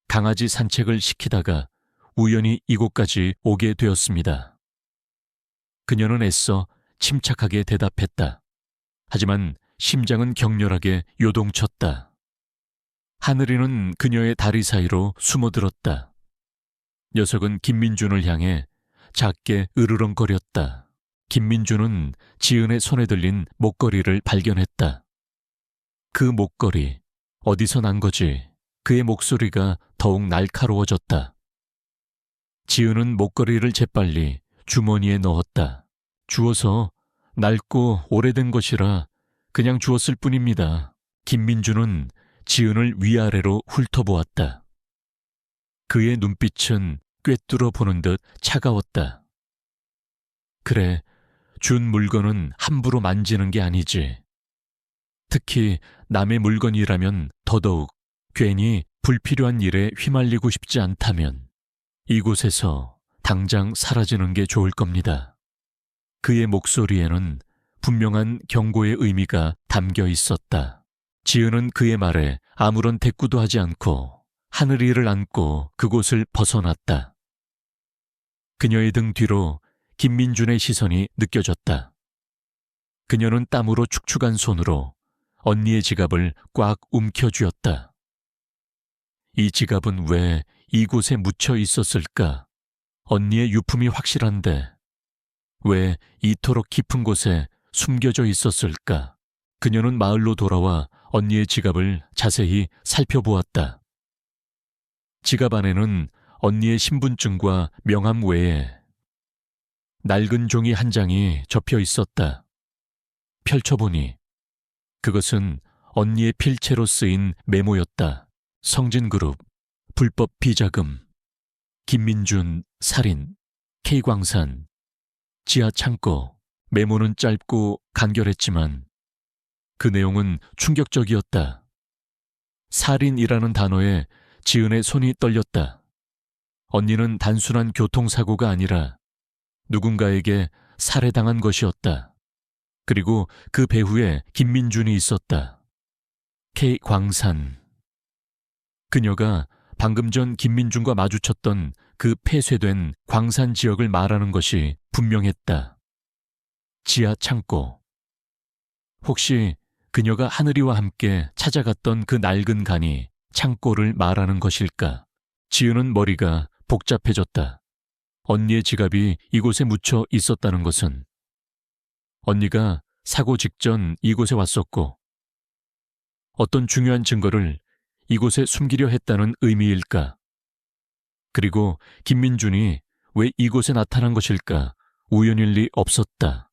[SPEAKER 1] 강아지 산책을 시키다가 우연히 이곳까지 오게 되었습니다. 그녀는 애써 침착하게 대답했다. 하지만 심장은 격렬하게 요동쳤다. 하늘이는 그녀의 다리 사이로 숨어들었다. 녀석은 김민준을 향해 작게 으르렁거렸다. 김민준은 지은의 손에 들린 목걸이를 발견했다. 그 목걸이, 어디서 난 거지? 그의 목소리가 더욱 날카로워졌다. 지은은 목걸이를 재빨리 주머니에 넣었다. 주워서 낡고 오래된 것이라 그냥 주웠을 뿐입니다. 김민준은 지은을 위아래로 훑어보았다. 그의 눈빛은 꿰뚫어 보는 듯 차가웠다. 그래, 준 물건은 함부로 만지는 게 아니지. 특히 남의 물건이라면 더더욱 괜히 불필요한 일에 휘말리고 싶지 않다면 이곳에서 당장 사라지는 게 좋을 겁니다. 그의 목소리에는 분명한 경고의 의미가 담겨 있었다. 지은은 그의 말에 아무런 대꾸도 하지 않고 하늘이를 안고 그곳을 벗어났다. 그녀의 등 뒤로 김민준의 시선이 느껴졌다. 그녀는 땀으로 축축한 손으로 언니의 지갑을 꽉 움켜쥐었다. 이 지갑은 왜 이곳에 묻혀 있었을까? 언니의 유품이 확실한데 왜 이토록 깊은 곳에 숨겨져 있었을까? 그녀는 마을로 돌아와 언니의 지갑을 자세히 살펴보았다. 지갑 안에는 언니의 신분증과 명함 외에 낡은 종이 한 장이 접혀 있었다. 펼쳐보니 그것은 언니의 필체로 쓰인 메모였다. 성진그룹, 불법 비자금, 김민준, 살인, K광산, 지하창고. 메모는 짧고 간결했지만 그 내용은 충격적이었다. 살인이라는 단어에 지은의 손이 떨렸다. 언니는 단순한 교통사고가 아니라 누군가에게 살해당한 것이었다. 그리고 그 배후에 김민준이 있었다. K광산. 그녀가 방금 전 김민준과 마주쳤던 그 폐쇄된 광산 지역을 말하는 것이 분명했다. 지하 창고. 혹시 그녀가 하늘이와 함께 찾아갔던 그 낡은 간이 창고를 말하는 것일까? 지은은 머리가 복잡해졌다. 언니의 지갑이 이곳에 묻혀 있었다는 것은 언니가 사고 직전 이곳에 왔었고 어떤 중요한 증거를 이곳에 숨기려 했다는 의미일까? 그리고 김민준이 왜 이곳에 나타난 것일까? 우연일 리 없었다.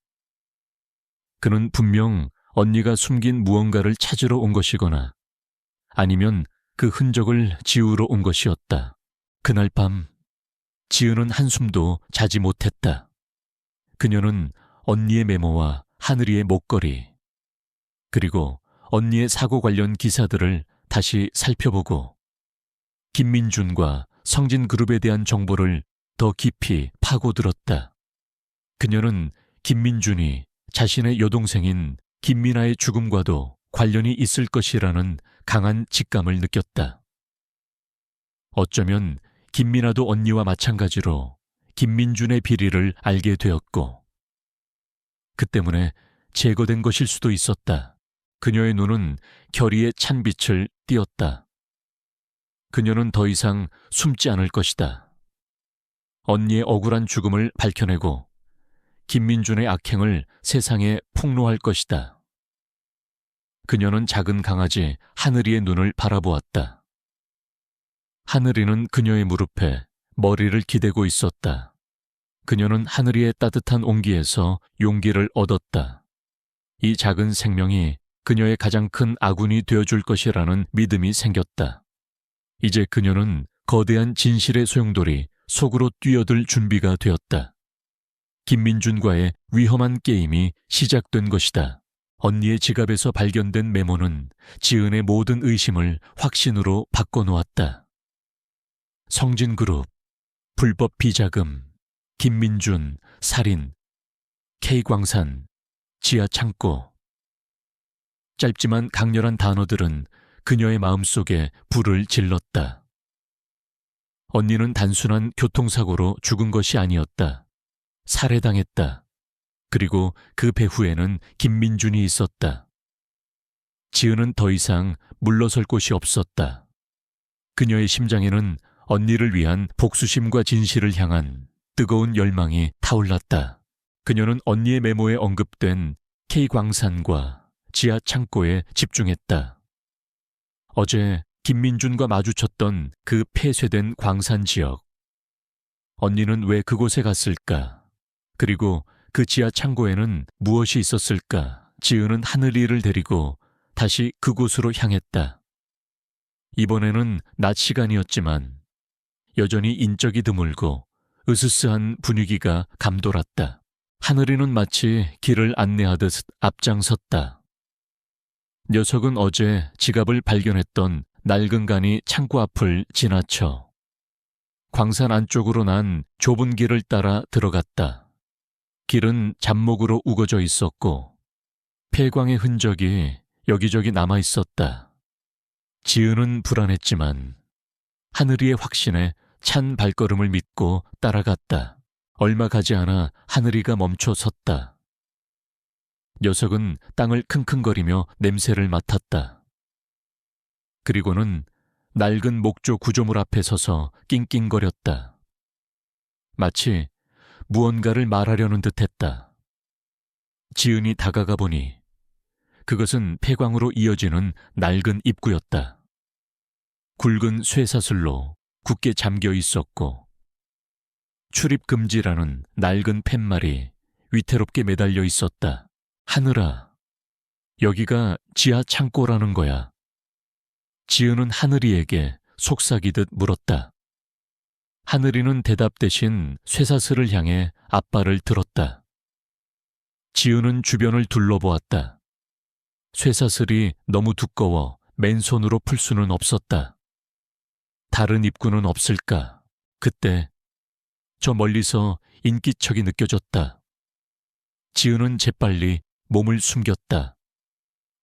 [SPEAKER 1] 그는 분명 언니가 숨긴 무언가를 찾으러 온 것이거나 아니면 그 흔적을 지우러 온 것이었다. 그날 밤 지은은 한숨도 자지 못했다. 그녀는 언니의 메모와 하늘이의 목걸이 그리고 언니의 사고 관련 기사들을 다시 살펴보고 김민준과 성진그룹에 대한 정보를 더 깊이 파고들었다. 그녀는 김민준이 자신의 여동생인 김민아의 죽음과도 관련이 있을 것이라는 강한 직감을 느꼈다. 어쩌면 김민아도 언니와 마찬가지로 김민준의 비리를 알게 되었고, 그 때문에 제거된 것일 수도 있었다. 그녀의 눈은 결의의 찬 빛을 띄었다. 그녀는 더 이상 숨지 않을 것이다. 언니의 억울한 죽음을 밝혀내고 김민준의 악행을 세상에 폭로할 것이다. 그녀는 작은 강아지 하늘이의 눈을 바라보았다. 하늘이는 그녀의 무릎에 머리를 기대고 있었다. 그녀는 하늘이의 따뜻한 온기에서 용기를 얻었다. 이 작은 생명이 그녀의 가장 큰 아군이 되어줄 것이라는 믿음이 생겼다. 이제 그녀는 거대한 진실의 소용돌이 속으로 뛰어들 준비가 되었다. 김민준과의 위험한 게임이 시작된 것이다. 언니의 지갑에서 발견된 메모는 지은의 모든 의심을 확신으로 바꿔놓았다. 성진그룹, 불법 비자금, 김민준, 살인, K광산, 지하창고. 짧지만 강렬한 단어들은 그녀의 마음속에 불을 질렀다. 언니는 단순한 교통사고로 죽은 것이 아니었다. 살해당했다. 그리고 그 배후에는 김민준이 있었다. 지은은 더 이상 물러설 곳이 없었다. 그녀의 심장에는 언니를 위한 복수심과 진실을 향한 뜨거운 열망이 타올랐다. 그녀는 언니의 메모에 언급된 K광산과 지하창고에 집중했다. 어제 김민준과 마주쳤던 그 폐쇄된 광산 지역. 언니는 왜 그곳에 갔을까? 그리고 그 지하 창고에는 무엇이 있었을까? 지은은 하늘이를 데리고 다시 그곳으로 향했다. 이번에는 낮 시간이었지만 여전히 인적이 드물고 으스스한 분위기가 감돌았다. 하늘이는 마치 길을 안내하듯 앞장섰다. 녀석은 어제 지갑을 발견했던 낡은 간이 창고 앞을 지나쳐 광산 안쪽으로 난 좁은 길을 따라 들어갔다. 길은 잡목으로 우거져 있었고 폐광의 흔적이 여기저기 남아 있었다. 지은은 불안했지만 하늘이의 확신에 찬 발걸음을 믿고 따라갔다. 얼마 가지 않아 하늘이가 멈춰 섰다. 녀석은 땅을 킁킁거리며 냄새를 맡았다. 그리고는 낡은 목조 구조물 앞에 서서 낑낑거렸다. 마치 무언가를 말하려는 듯했다. 지은이 다가가 보니 그것은 폐광으로 이어지는 낡은 입구였다. 굵은 쇠사슬로 굳게 잠겨 있었고 출입금지라는 낡은 팻말이 위태롭게 매달려 있었다. 하늘아, 여기가 지하 창고라는 거야. 지은은 하늘이에게 속삭이듯 물었다. 하늘이는 대답 대신 쇠사슬을 향해 앞발을 들었다. 지은은 주변을 둘러보았다. 쇠사슬이 너무 두꺼워 맨손으로 풀 수는 없었다. 다른 입구는 없을까? 그때 저 멀리서 인기척이 느껴졌다. 지은은 재빨리 몸을 숨겼다.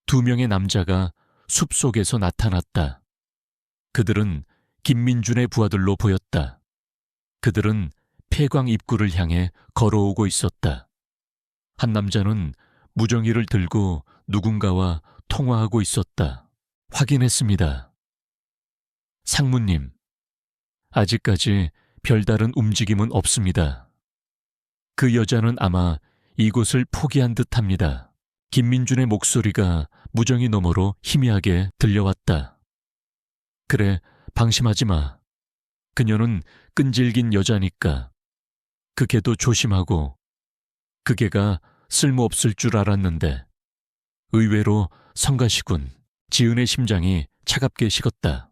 [SPEAKER 1] 2명의 남자가 숲속에서 나타났다. 그들은 김민준의 부하들로 보였다. 그들은 폐광 입구를 향해 걸어오고 있었다. 한 남자는 무정이를 들고 누군가와 통화하고 있었다. 확인했습니다. 상무님, 아직까지 별다른 움직임은 없습니다. 그 여자는 아마 이곳을 포기한 듯합니다. 김민준의 목소리가 무정이 너머로 희미하게 들려왔다. 그래, 방심하지 마. 그녀는 끈질긴 여자니까. 그 개도 조심하고. 그 개가 쓸모없을 줄 알았는데. 의외로 성가시군. 지은의 심장이 차갑게 식었다.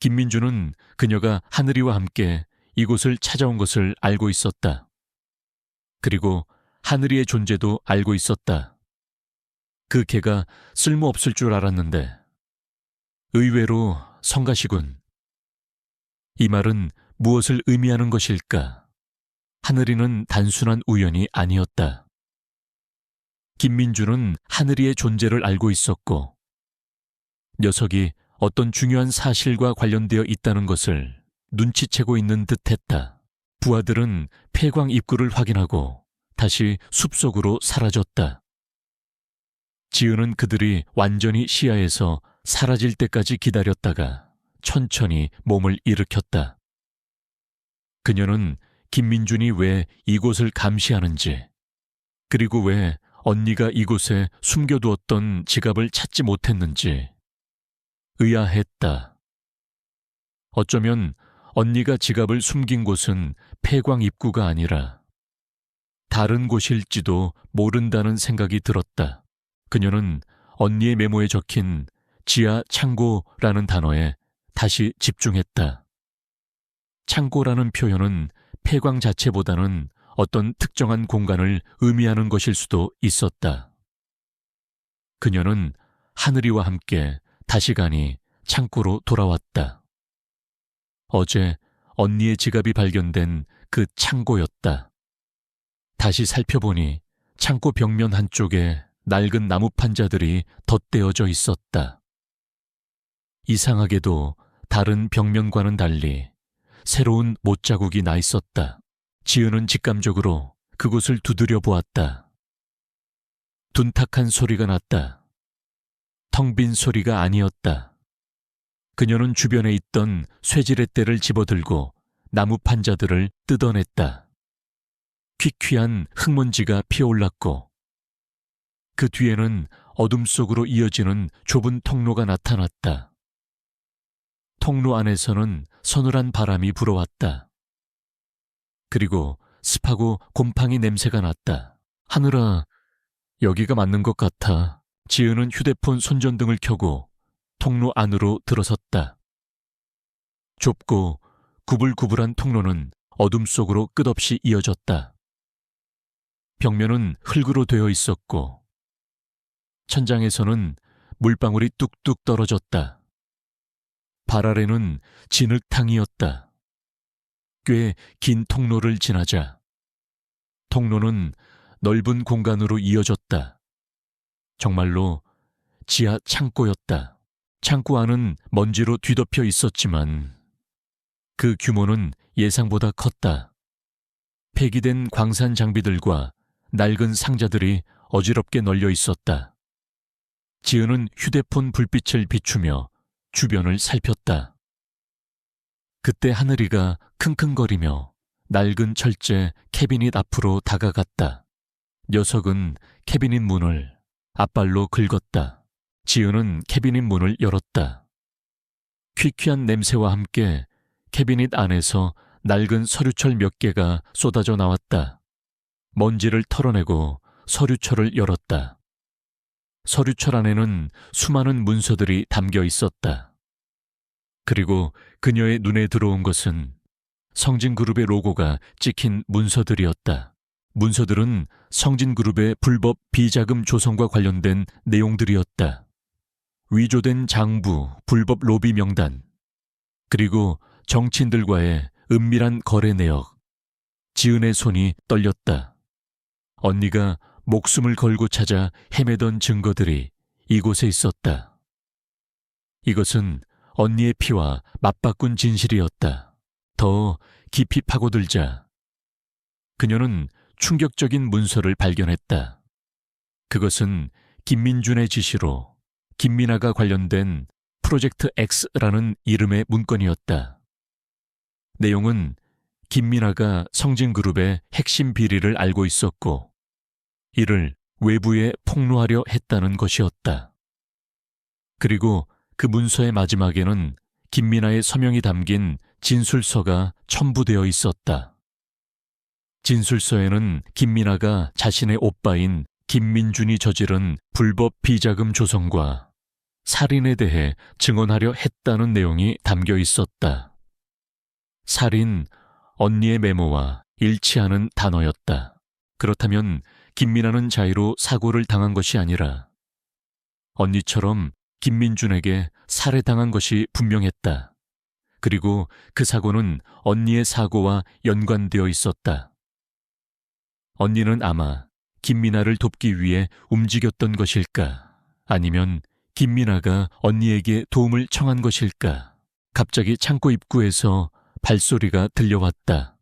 [SPEAKER 1] 김민준은 그녀가 하늘이와 함께 이곳을 찾아온 것을 알고 있었다. 그리고 하늘이의 존재도 알고 있었다. 그 개가 쓸모없을 줄 알았는데 의외로 성가시군. 이 말은 무엇을 의미하는 것일까? 하늘이는 단순한 우연이 아니었다. 김민주는 하늘이의 존재를 알고 있었고, 녀석이 어떤 중요한 사실과 관련되어 있다는 것을 눈치채고 있는 듯했다. 부하들은 폐광 입구를 확인하고 다시 숲속으로 사라졌다. 지은은 그들이 완전히 시야에서 사라질 때까지 기다렸다가 천천히 몸을 일으켰다. 그녀는 김민준이 왜 이곳을 감시하는지, 그리고 왜 언니가 이곳에 숨겨두었던 지갑을 찾지 못했는지 의아했다. 어쩌면 언니가 지갑을 숨긴 곳은 폐광 입구가 아니라 다른 곳일지도 모른다는 생각이 들었다. 그녀는 언니의 메모에 적힌 지하 창고라는 단어에 다시 집중했다. 창고라는 표현은 폐광 자체보다는 어떤 특정한 공간을 의미하는 것일 수도 있었다. 그녀는 하늘이와 함께 다시간이 창고로 돌아왔다. 어제 언니의 지갑이 발견된 그 창고였다. 다시 살펴보니 창고 벽면 한쪽에 낡은 나무 판자들이 덧대어져 있었다. 이상하게도 다른 벽면과는 달리 새로운 못자국이 나 있었다. 지은은 직감적으로 그곳을 두드려 보았다. 둔탁한 소리가 났다. 텅 빈 소리가 아니었다. 그녀는 주변에 있던 쇠지렛대를 집어들고 나무 판자들을 뜯어냈다. 퀴퀴한 흙먼지가 피어올랐고 그 뒤에는 어둠 속으로 이어지는 좁은 통로가 나타났다. 통로 안에서는 서늘한 바람이 불어왔다. 그리고 습하고 곰팡이 냄새가 났다. 하늘아, 여기가 맞는 것 같아. 지은은 휴대폰 손전등을 켜고 통로 안으로 들어섰다. 좁고 구불구불한 통로는 어둠 속으로 끝없이 이어졌다. 벽면은 흙으로 되어 있었고 천장에서는 물방울이 뚝뚝 떨어졌다. 발 아래는 진흙탕이었다. 꽤 긴 통로를 지나자 통로는 넓은 공간으로 이어졌다. 정말로 지하 창고였다. 창고 안은 먼지로 뒤덮여 있었지만 그 규모는 예상보다 컸다. 폐기된 광산 장비들과 낡은 상자들이 어지럽게 널려 있었다. 지은은 휴대폰 불빛을 비추며 주변을 살폈다. 그때 하늘이가 킁킁거리며 낡은 철제 캐비닛 앞으로 다가갔다. 녀석은 캐비닛 문을 앞발로 긁었다. 지은은 캐비닛 문을 열었다. 퀴퀴한 냄새와 함께 캐비닛 안에서 낡은 서류철 몇 개가 쏟아져 나왔다. 먼지를 털어내고 서류철을 열었다. 서류철 안에는 수많은 문서들이 담겨 있었다. 그리고 그녀의 눈에 들어온 것은 성진그룹의 로고가 찍힌 문서들이었다. 문서들은 성진그룹의 불법 비자금 조성과 관련된 내용들이었다. 위조된 장부, 불법 로비 명단, 그리고 정치인들과의 은밀한 거래 내역. 지은의 손이 떨렸다. 언니가 목숨을 걸고 찾아 헤매던 증거들이 이곳에 있었다. 이것은 언니의 피와 맞바꾼 진실이었다. 더 깊이 파고들자 그녀는 충격적인 문서를 발견했다. 그것은 김민준의 지시로 김민아가 관련된 프로젝트 X라는 이름의 문건이었다. 내용은 김민아가 성진그룹의 핵심 비리를 알고 있었고 이를 외부에 폭로하려 했다는 것이었다. 그리고 그 문서의 마지막에는 김민아의 서명이 담긴 진술서가 첨부되어 있었다. 진술서에는 김민아가 자신의 오빠인 김민준이 저지른 불법 비자금 조성과 살인에 대해 증언하려 했다는 내용이 담겨 있었다. 살인, 언니의 메모와 일치하는 단어였다. 그렇다면 김민아는 자의로 사고를 당한 것이 아니라 언니처럼 김민준에게 살해당한 것이 분명했다. 그리고 그 사고는 언니의 사고와 연관되어 있었다. 언니는 아마 김미나를 돕기 위해 움직였던 것일까? 아니면 김미나가 언니에게 도움을 청한 것일까? 갑자기 창고 입구에서 발소리가 들려왔다.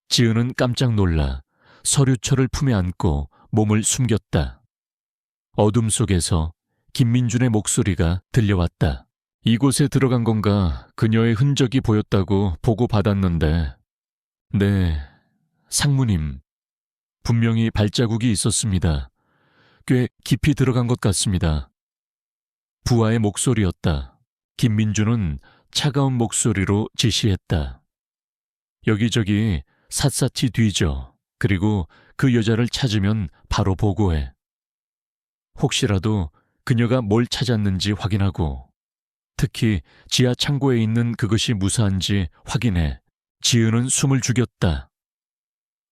[SPEAKER 1] 지은은 깜짝 놀라 서류철을 품에 안고 몸을 숨겼다. 어둠 속에서 김민준의 목소리가 들려왔다. 이곳에 들어간 건가 그녀의 흔적이 보였다고 보고받았는데. 네, 상무님. 분명히 발자국이 있었습니다. 꽤 깊이 들어간 것 같습니다. 부하의 목소리였다. 김민준은 차가운 목소리로 지시했다. 여기저기 샅샅이 뒤져. 그리고 그 여자를 찾으면 바로 보고해. 혹시라도 그녀가 뭘 찾았는지 확인하고, 특히 지하 창고에 있는 그것이 무사한지 확인해. 지은은 숨을 죽였다.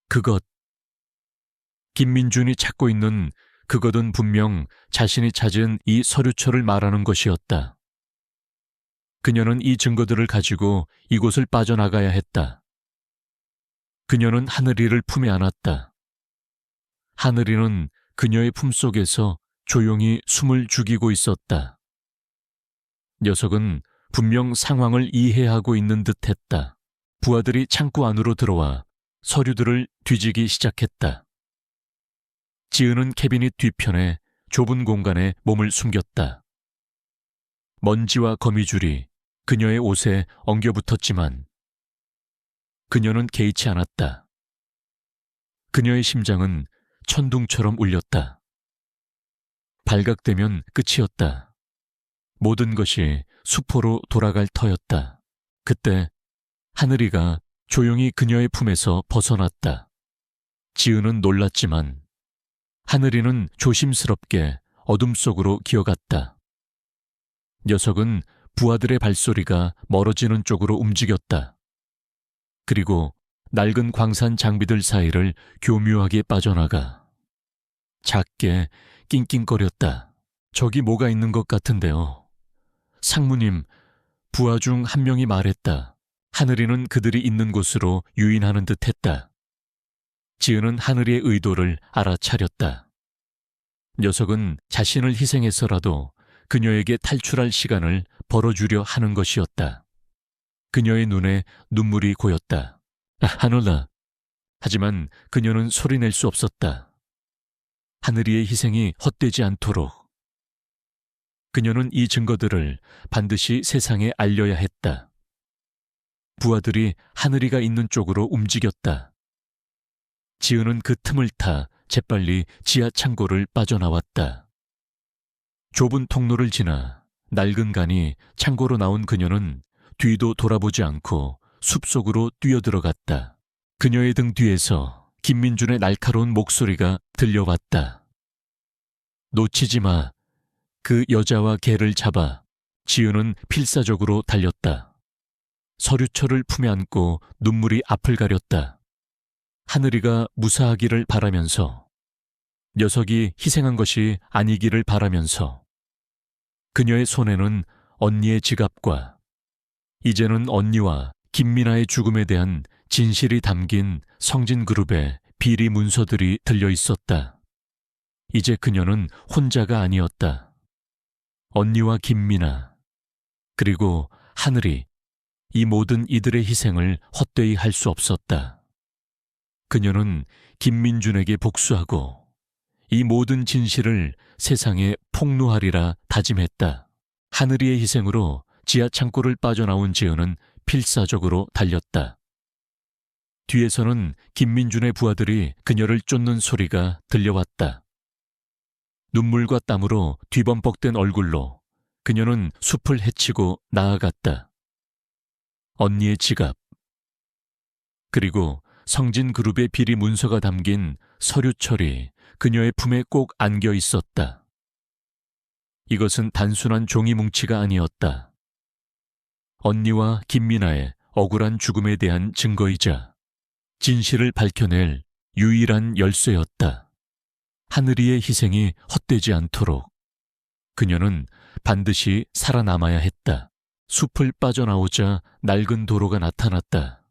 [SPEAKER 1] 그것. 김민준이 찾고 있는 그것은 분명 자신이 찾은 이 서류철을 말하는 것이었다. 그녀는 이 증거들을 가지고 이곳을 빠져나가야 했다. 그녀는 하늘이를 품에 안았다. 하늘이는 그녀의 품속에서 조용히 숨을 죽이고 있었다. 녀석은 분명 상황을 이해하고 있는 듯했다. 부하들이 창고 안으로 들어와 서류들을 뒤지기 시작했다. 지은은 캐비닛 뒤편에 좁은 공간에 몸을 숨겼다. 먼지와 거미줄이 그녀의 옷에 엉겨붙었지만 그녀는 개의치 않았다. 그녀의 심장은 천둥처럼 울렸다. 발각되면 끝이었다. 모든 것이 수포로 돌아갈 터였다. 그때 하늘이가 조용히 그녀의 품에서 벗어났다. 지은은 놀랐지만 하늘이는 조심스럽게 어둠 속으로 기어갔다. 녀석은 부하들의 발소리가 멀어지는 쪽으로 움직였다. 그리고 낡은 광산 장비들 사이를 교묘하게 빠져나가 작게 낑낑거렸다. 저기 뭐가 있는 것 같은데요. 상무님, 부하 중 한 명이 말했다. 하늘이는 그들이 있는 곳으로 유인하는 듯 했다. 지은은 하늘이의 의도를 알아차렸다. 녀석은 자신을 희생해서라도 그녀에게 탈출할 시간을 벌어주려 하는 것이었다. 그녀의 눈에 눈물이 고였다. 하늘아. 하지만 그녀는 소리낼 수 없었다. 하늘이의 희생이 헛되지 않도록. 그녀는 이 증거들을 반드시 세상에 알려야 했다. 부하들이 하늘이가 있는 쪽으로 움직였다. 지은은 그 틈을 타 재빨리 지하 창고를 빠져나왔다. 좁은 통로를 지나 낡은 간이 창고로 나온 그녀는 뒤도 돌아보지 않고 숲속으로 뛰어들어갔다. 그녀의 등 뒤에서 김민준의 날카로운 목소리가 들려왔다. 놓치지 마. 그 여자와 개를 잡아. 지은은 필사적으로 달렸다. 서류철을 품에 안고 눈물이 앞을 가렸다. 하늘이가 무사하기를 바라면서, 녀석이 희생한 것이 아니기를 바라면서. 그녀의 손에는 언니의 지갑과 이제는 언니와 김미나의 죽음에 대한 진실이 담긴 성진그룹의 비리 문서들이 들려 있었다. 이제 그녀는 혼자가 아니었다. 언니와 김미나, 그리고 하늘이, 이 모든 이들의 희생을 헛되이 할 수 없었다. 그녀는 김민준에게 복수하고 이 모든 진실을 세상에 폭로하리라 다짐했다. 하늘이의 희생으로 지하 창고를 빠져나온 지은은 필사적으로 달렸다. 뒤에서는 김민준의 부하들이 그녀를 쫓는 소리가 들려왔다. 눈물과 땀으로 뒤범벅된 얼굴로 그녀는 숲을 헤치고 나아갔다. 언니의 지갑, 그리고 성진그룹의 비리 문서가 담긴 서류철이 그녀의 품에 꼭 안겨 있었다. 이것은 단순한 종이 뭉치가 아니었다. 언니와 김미나의 억울한 죽음에 대한 증거이자 진실을 밝혀낼 유일한 열쇠였다. 하늘이의 희생이 헛되지 않도록 그녀는 반드시 살아남아야 했다. 숲을 빠져나오자 낡은 도로가 나타났다.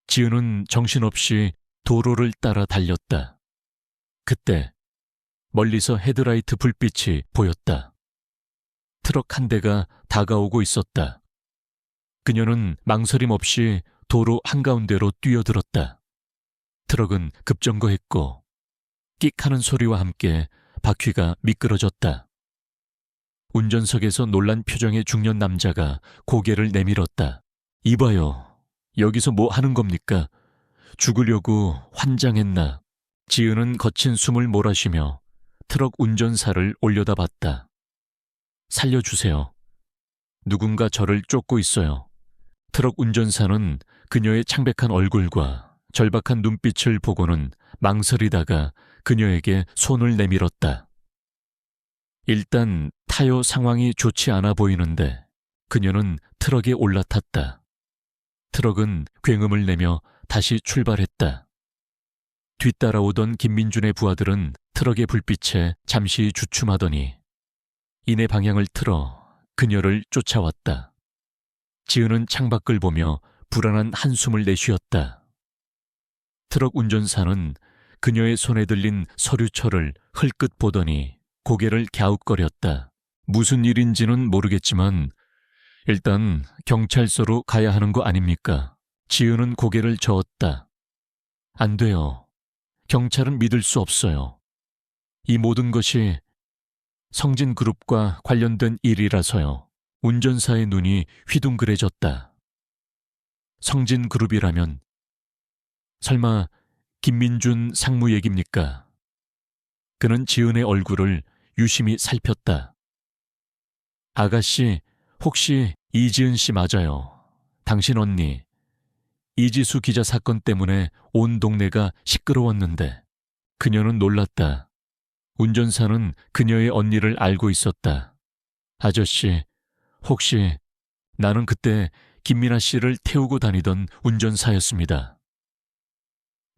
[SPEAKER 1] 지은은 정신없이 도로를 따라 달렸다. 그때 멀리서 헤드라이트 불빛이 보였다. 트럭 한 대가 다가오고 있었다. 그녀는 망설임 없이 도로 한가운데로 뛰어들었다. 트럭은 급정거했고 끽 하는 소리와 함께 바퀴가 미끄러졌다. 운전석에서 놀란 표정의 중년 남자가 고개를 내밀었다. 이봐요. 여기서 뭐 하는 겁니까? 죽으려고 환장했나? 지은은 거친 숨을 몰아쉬며 트럭 운전사를 올려다봤다. 살려주세요. 누군가 저를 쫓고 있어요. 트럭 운전사는 그녀의 창백한 얼굴과 절박한 눈빛을 보고는 망설이다가 그녀에게 손을 내밀었다. 일단 타요 상황이 좋지 않아 보이는데 그녀는 트럭에 올라탔다. 트럭은 굉음을 내며 다시 출발했다. 뒤따라오던 김민준의 부하들은 트럭의 불빛에 잠시 주춤하더니 이내 방향을 틀어 그녀를 쫓아왔다. 지은은 창밖을 보며 불안한 한숨을 내쉬었다. 트럭 운전사는 그녀의 손에 들린 서류철을 흘끗 보더니 고개를 갸웃거렸다. 무슨 일인지는 모르겠지만 일단 경찰서로 가야 하는 거 아닙니까? 지은은 고개를 저었다. 안 돼요. 경찰은 믿을 수 없어요. 이 모든 것이 성진그룹과 관련된 일이라서요. 운전사의 눈이 휘둥그레졌다. 성진그룹이라면 설마 김민준 상무 얘기입니까? 그는 지은의 얼굴을 유심히 살폈다. 아가씨, 혹시 이지은 씨 맞아요? 당신 언니. 이지수 기자 사건 때문에 온 동네가 시끄러웠는데. 그녀는 놀랐다. 운전사는 그녀의 언니를 알고 있었다. 아저씨, 혹시 나는 그때 김민아 씨를 태우고 다니던 운전사였습니다.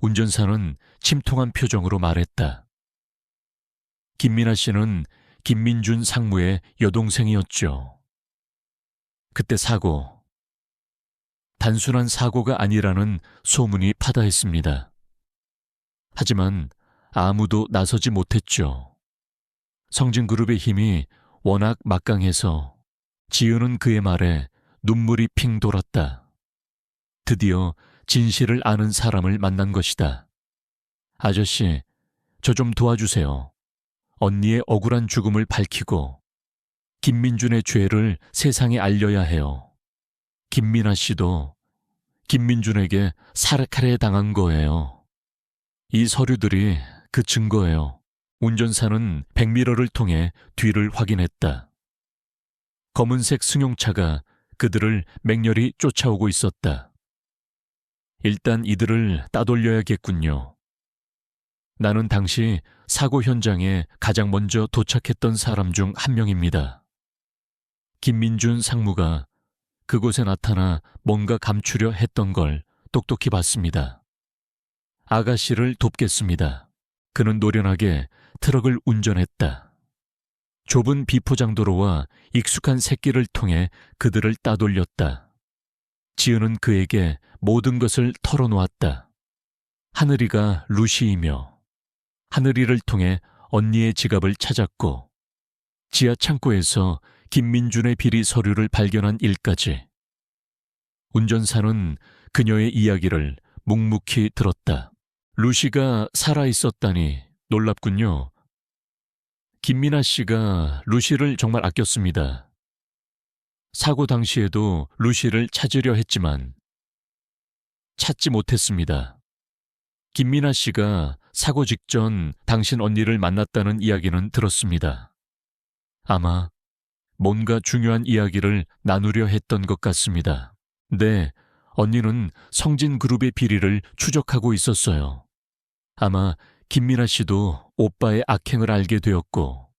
[SPEAKER 1] 운전사는 침통한 표정으로 말했다. 김민아 씨는 김민준 상무의 여동생이었죠. 그때 사고, 단순한 사고가 아니라는 소문이 파다했습니다. 하지만 아무도 나서지 못했죠. 성진그룹의 힘이 워낙 막강해서 지은은 그의 말에 눈물이 핑 돌았다. 드디어 진실을 아는 사람을 만난 것이다. 아저씨, 저 좀 도와주세요. 언니의 억울한 죽음을 밝히고 김민준의 죄를 세상에 알려야 해요. 김민아 씨도 김민준에게 살해칼에 당한 거예요. 이 서류들이 그 증거예요. 운전사는 백미러를 통해 뒤를 확인했다. 검은색 승용차가 그들을 맹렬히 쫓아오고 있었다. 일단 이들을 따돌려야겠군요. 나는 당시 사고 현장에 가장 먼저 도착했던 사람 중 한 명입니다. 김민준 상무가 그곳에 나타나 뭔가 감추려 했던 걸 똑똑히 봤습니다. 아가씨를 돕겠습니다. 그는 노련하게 트럭을 운전했다. 좁은 비포장도로와 익숙한 샛길을 통해 그들을 따돌렸다. 지은은 그에게 모든 것을 털어놓았다. 하늘이가 루시이며 하늘이를 통해 언니의 지갑을 찾았고 지하 창고에서 김민준의 비리 서류를 발견한 일까지. 운전사는 그녀의 이야기를 묵묵히 들었다. 루시가 살아있었다니 놀랍군요. 김민아 씨가 루시를 정말 아꼈습니다. 사고 당시에도 루시를 찾으려 했지만 찾지 못했습니다. 김민아 씨가 사고 직전 당신 언니를 만났다는 이야기는 들었습니다. 아마 뭔가 중요한 이야기를 나누려 했던 것 같습니다. 네, 언니는 성진그룹의 비리를 추적하고 있었어요. 아마 김민아 씨도 오빠의 악행을 알게 되었고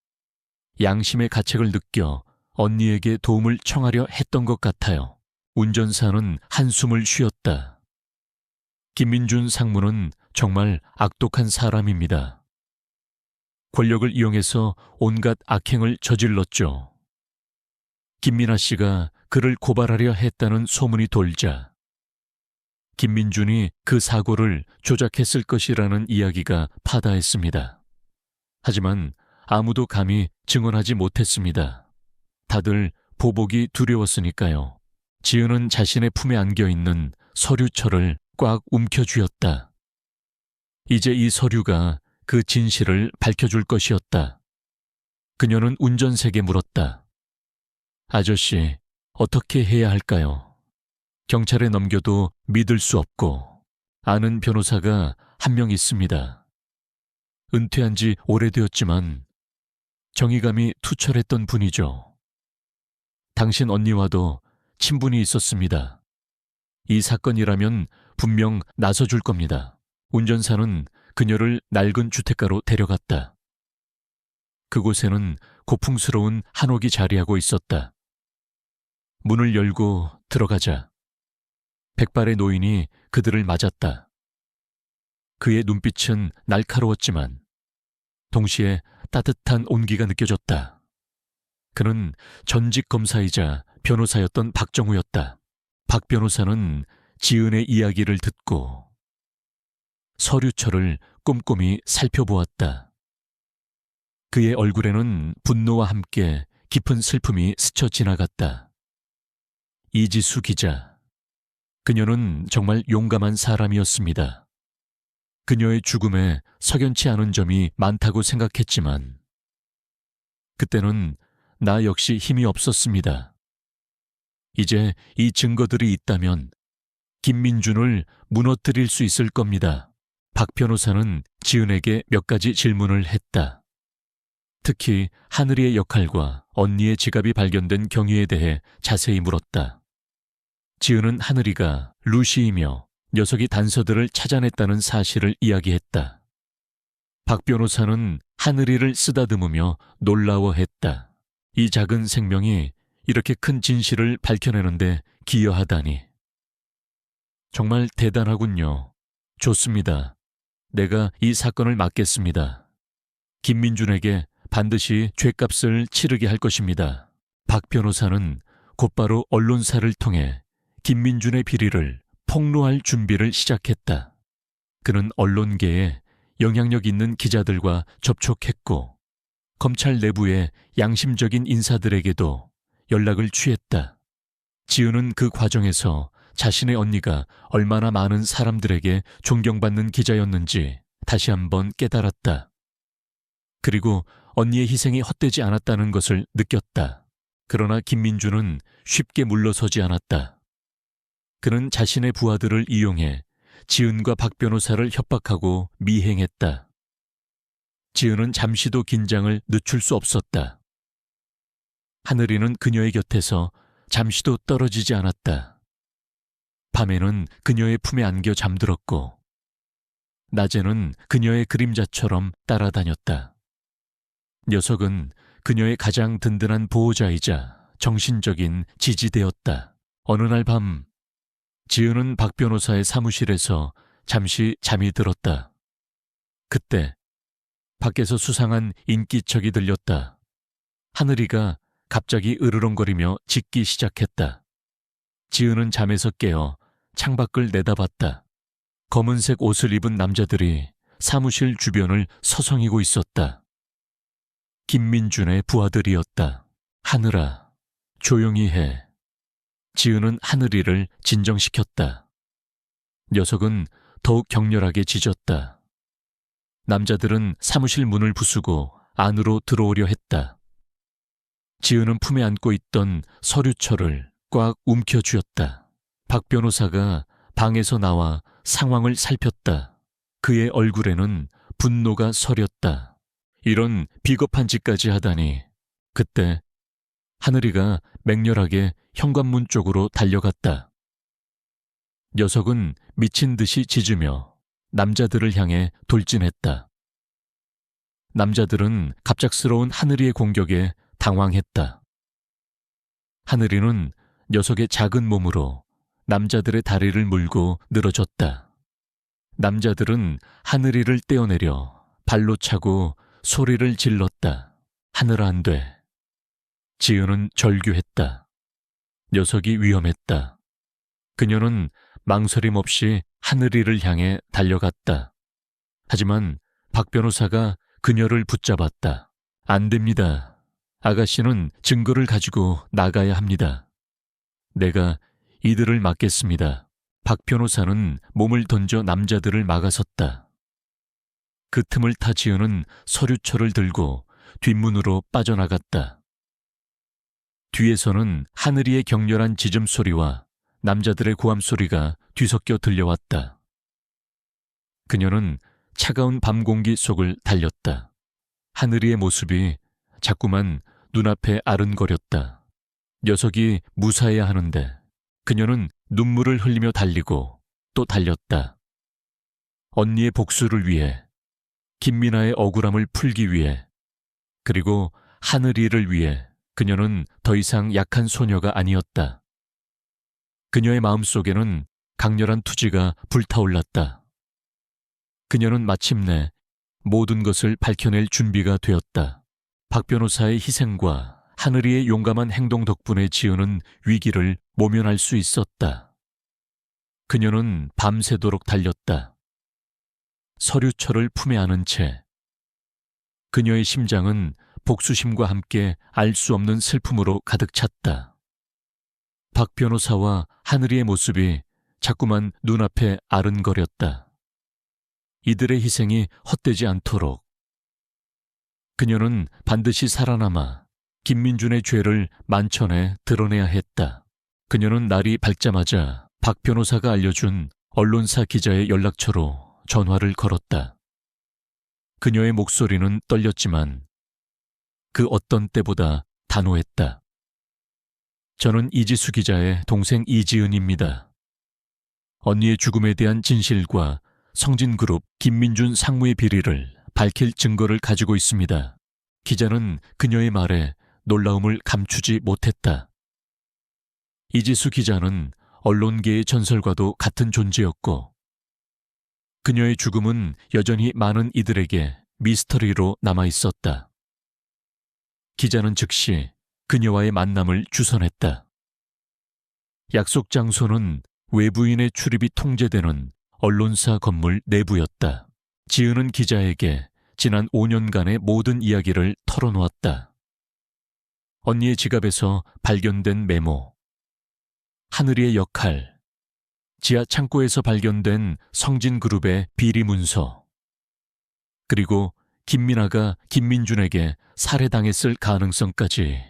[SPEAKER 1] 양심의 가책을 느껴 언니에게 도움을 청하려 했던 것 같아요. 운전사는 한숨을 쉬었다. 김민준 상무는 정말 악독한 사람입니다. 권력을 이용해서 온갖 악행을 저질렀죠. 김민아 씨가 그를 고발하려 했다는 소문이 돌자 김민준이 그 사고를 조작했을 것이라는 이야기가 파다했습니다. 하지만 아무도 감히 증언하지 못했습니다. 다들 보복이 두려웠으니까요. 지은은 자신의 품에 안겨있는 서류철을 꽉 움켜쥐었다. 이제 이 서류가 그 진실을 밝혀줄 것이었다. 그녀는 운전색에 물었다. 아저씨, 어떻게 해야 할까요? 경찰에 넘겨도 믿을 수 없고 아는 변호사가 한 명 있습니다. 은퇴한 지 오래되었지만 정의감이 투철했던 분이죠. 당신 언니와도 친분이 있었습니다. 이 사건이라면 분명 나서줄 겁니다. 운전사는 그녀를 낡은 주택가로 데려갔다. 그곳에는 고풍스러운 한옥이 자리하고 있었다. 문을 열고 들어가자 백발의 노인이 그들을 맞았다. 그의 눈빛은 날카로웠지만 동시에 따뜻한 온기가 느껴졌다. 그는 전직 검사이자 변호사였던 박정우였다. 박 변호사는 지은의 이야기를 듣고 서류철을 꼼꼼히 살펴보았다. 그의 얼굴에는 분노와 함께 깊은 슬픔이 스쳐 지나갔다. 이지수 기자. 그녀는 정말 용감한 사람이었습니다. 그녀의 죽음에 석연치 않은 점이 많다고 생각했지만 그때는 나 역시 힘이 없었습니다. 이제 이 증거들이 있다면 김민준을 무너뜨릴 수 있을 겁니다. 박 변호사는 지은에게 몇 가지 질문을 했다. 특히 하늘이의 역할과 언니의 지갑이 발견된 경위에 대해 자세히 물었다. 지은은 하늘이가 루시이며 녀석이 단서들을 찾아냈다는 사실을 이야기했다. 박 변호사는 하늘이를 쓰다듬으며 놀라워했다. 이 작은 생명이 이렇게 큰 진실을 밝혀내는데 기여하다니. 정말 대단하군요. 좋습니다. 내가 이 사건을 맡겠습니다. 김민준에게 반드시 죗값을 치르게 할 것입니다. 박 변호사는 곧바로 언론사를 통해 김민준의 비리를 폭로할 준비를 시작했다. 그는 언론계에 영향력 있는 기자들과 접촉했고 검찰 내부의 양심적인 인사들에게도 연락을 취했다. 지은은 그 과정에서 자신의 언니가 얼마나 많은 사람들에게 존경받는 기자였는지 다시 한번 깨달았다. 그리고 언니의 희생이 헛되지 않았다는 것을 느꼈다. 그러나 김민준은 쉽게 물러서지 않았다. 그는 자신의 부하들을 이용해 지은과 박 변호사를 협박하고 미행했다. 지은은 잠시도 긴장을 늦출 수 없었다. 하늘이는 그녀의 곁에서 잠시도 떨어지지 않았다. 밤에는 그녀의 품에 안겨 잠들었고 낮에는 그녀의 그림자처럼 따라다녔다. 녀석은 그녀의 가장 든든한 보호자이자 정신적인 지지대였다. 어느 날 밤 지은은 박 변호사의 사무실에서 잠시 잠이 들었다. 그때 밖에서 수상한 인기척이 들렸다. 하늘이가 갑자기 으르렁거리며 짖기 시작했다. 지은은 잠에서 깨어 창밖을 내다봤다. 검은색 옷을 입은 남자들이 사무실 주변을 서성이고 있었다. 김민준의 부하들이었다. 하늘아, 조용히 해. 지은은 하늘이를 진정시켰다. 녀석은 더욱 격렬하게 짖었다. 남자들은 사무실 문을 부수고 안으로 들어오려 했다. 지은은 품에 안고 있던 서류철을 꽉 움켜쥐었다. 박 변호사가 방에서 나와 상황을 살폈다. 그의 얼굴에는 분노가 서렸다. 이런 비겁한 짓까지 하다니. 그때 하늘이가 맹렬하게 현관문 쪽으로 달려갔다. 녀석은 미친 듯이 짖으며 남자들을 향해 돌진했다. 남자들은 갑작스러운 하늘이의 공격에 당황했다. 하늘이는 녀석의 작은 몸으로 남자들의 다리를 물고 늘어졌다. 남자들은 하늘이를 떼어내려 발로 차고 소리를 질렀다. 하늘아, 안 돼. 지은은 절규했다. 녀석이 위험했다. 그녀는 망설임 없이 하늘이를 향해 달려갔다. 하지만 박 변호사가 그녀를 붙잡았다. 안 됩니다. 아가씨는 증거를 가지고 나가야 합니다. 내가 이들을 막겠습니다. 박 변호사는 몸을 던져 남자들을 막아섰다. 그 틈을 타 지은은 서류철을 들고 뒷문으로 빠져나갔다. 뒤에서는 하늘이의 격렬한 짖음 소리와 남자들의 고함 소리가 뒤섞여 들려왔다. 그녀는 차가운 밤 공기 속을 달렸다. 하늘이의 모습이 자꾸만 눈앞에 아른거렸다. 녀석이 무사해야 하는데 그녀는 눈물을 흘리며 달리고 또 달렸다. 언니의 복수를 위해, 김민아의 억울함을 풀기 위해, 그리고 하늘이를 위해 그녀는 더 이상 약한 소녀가 아니었다. 그녀의 마음속에는 강렬한 투지가 불타올랐다. 그녀는 마침내 모든 것을 밝혀낼 준비가 되었다. 박 변호사의 희생과 하늘이의 용감한 행동 덕분에 지은은 위기를 모면할 수 있었다. 그녀는 밤새도록 달렸다. 서류철을 품에 안은 채 그녀의 심장은 복수심과 함께 알 수 없는 슬픔으로 가득 찼다. 박 변호사와 하늘이의 모습이 자꾸만 눈앞에 아른거렸다. 이들의 희생이 헛되지 않도록 그녀는 반드시 살아남아 김민준의 죄를 만천에 드러내야 했다. 그녀는 날이 밝자마자 박 변호사가 알려준 언론사 기자의 연락처로 전화를 걸었다. 그녀의 목소리는 떨렸지만 그 어떤 때보다 단호했다. 저는 이지수 기자의 동생 이지은입니다. 언니의 죽음에 대한 진실과 성진그룹 김민준 상무의 비리를 밝힐 증거를 가지고 있습니다. 기자는 그녀의 말에 놀라움을 감추지 못했다. 이지수 기자는 언론계의 전설과도 같은 존재였고 그녀의 죽음은 여전히 많은 이들에게 미스터리로 남아있었다. 기자는 즉시 그녀와의 만남을 주선했다. 약속 장소는 외부인의 출입이 통제되는 언론사 건물 내부였다. 지은은 기자에게 지난 5년간의 모든 이야기를 털어놓았다. 언니의 지갑에서 발견된 메모, 하늘이의 역할, 지하 창고에서 발견된 성진그룹의 비리 문서, 그리고 김민아가 김민준에게 살해당했을 가능성까지.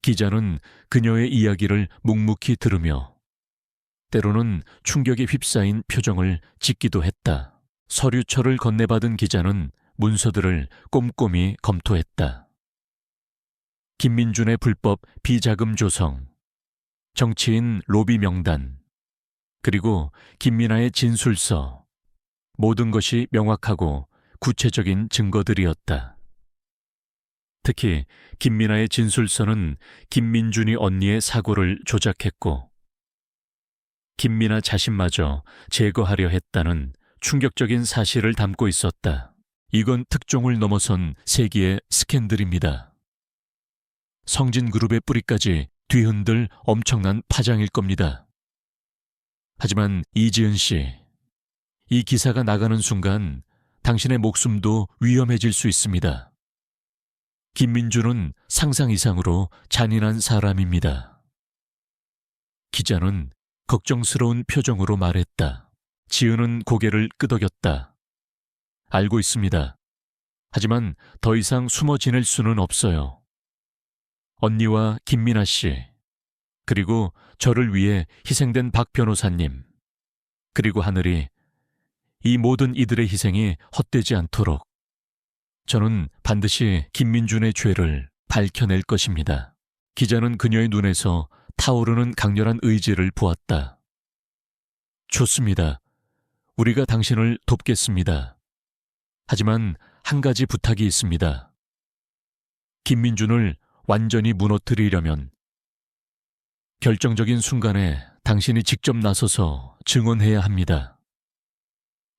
[SPEAKER 1] 기자는 그녀의 이야기를 묵묵히 들으며 때로는 충격에 휩싸인 표정을 짓기도 했다. 서류철을 건네받은 기자는 문서들을 꼼꼼히 검토했다. 김민준의 불법 비자금 조성, 정치인 로비 명단, 그리고 김민아의 진술서, 모든 것이 명확하고 구체적인 증거들이었다. 특히 김민아의 진술서는 김민준이 언니의 사고를 조작했고 김민아 자신마저 제거하려 했다는 충격적인 사실을 담고 있었다. 이건 특종을 넘어선 세기의 스캔들입니다. 성진그룹의 뿌리까지 뒤흔들 엄청난 파장일 겁니다. 하지만 이지은 씨, 이 기사가 나가는 순간 당신의 목숨도 위험해질 수 있습니다. 김민준은 상상 이상으로 잔인한 사람입니다. 기자는 걱정스러운 표정으로 말했다. 지은은 고개를 끄덕였다. 알고 있습니다. 하지만 더 이상 숨어 지낼 수는 없어요. 언니와 김민아 씨, 그리고 저를 위해 희생된 박 변호사님, 그리고 하늘이, 이 모든 이들의 희생이 헛되지 않도록 저는 반드시 김민준의 죄를 밝혀낼 것입니다. 기자는 그녀의 눈에서 타오르는 강렬한 의지를 보았다. 좋습니다. 우리가 당신을 돕겠습니다. 하지만 한 가지 부탁이 있습니다. 김민준을 완전히 무너뜨리려면 결정적인 순간에 당신이 직접 나서서 증언해야 합니다.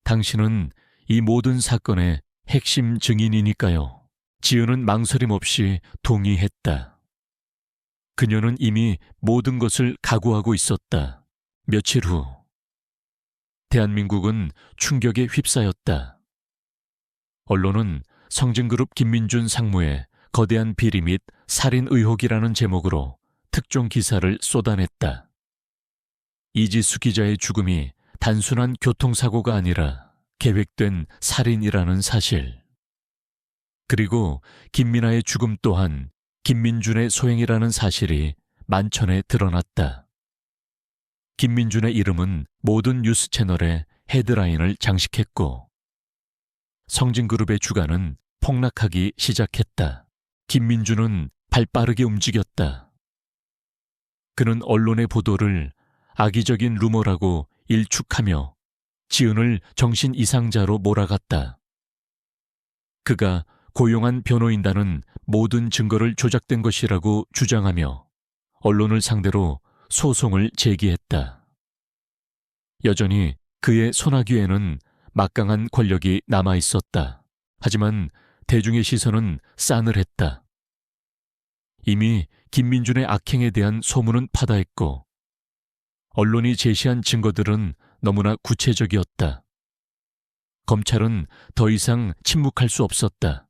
[SPEAKER 1] 당신은 이 모든 사건의 핵심 증인이니까요. 지은은 망설임 없이 동의했다. 그녀는 이미 모든 것을 각오하고 있었다. 며칠 후 대한민국은 충격에 휩싸였다. 언론은 성진그룹 김민준 상무의 거대한 비리 및 살인 의혹이라는 제목으로 특종 기사를 쏟아냈다. 이지수 기자의 죽음이 단순한 교통사고가 아니라 계획된 살인이라는 사실. 그리고 김민아의 죽음 또한 김민준의 소행이라는 사실이 만천에 드러났다. 김민준의 이름은 모든 뉴스 채널에 헤드라인을 장식했고 성진그룹의 주가는 폭락하기 시작했다. 김민준은 발빠르게 움직였다. 그는 언론의 보도를 악의적인 루머라고 일축하며 지은을 정신 이상자로 몰아갔다. 그가 고용한 변호인단은 모든 증거를 조작된 것이라고 주장하며 언론을 상대로 소송을 제기했다. 여전히 그의 소나귀에는 막강한 권력이 남아 있었다. 하지만 대중의 시선은 싸늘했다. 이미 김민준의 악행에 대한 소문은 파다했고 언론이 제시한 증거들은 너무나 구체적이었다. 검찰은 더 이상 침묵할 수 없었다.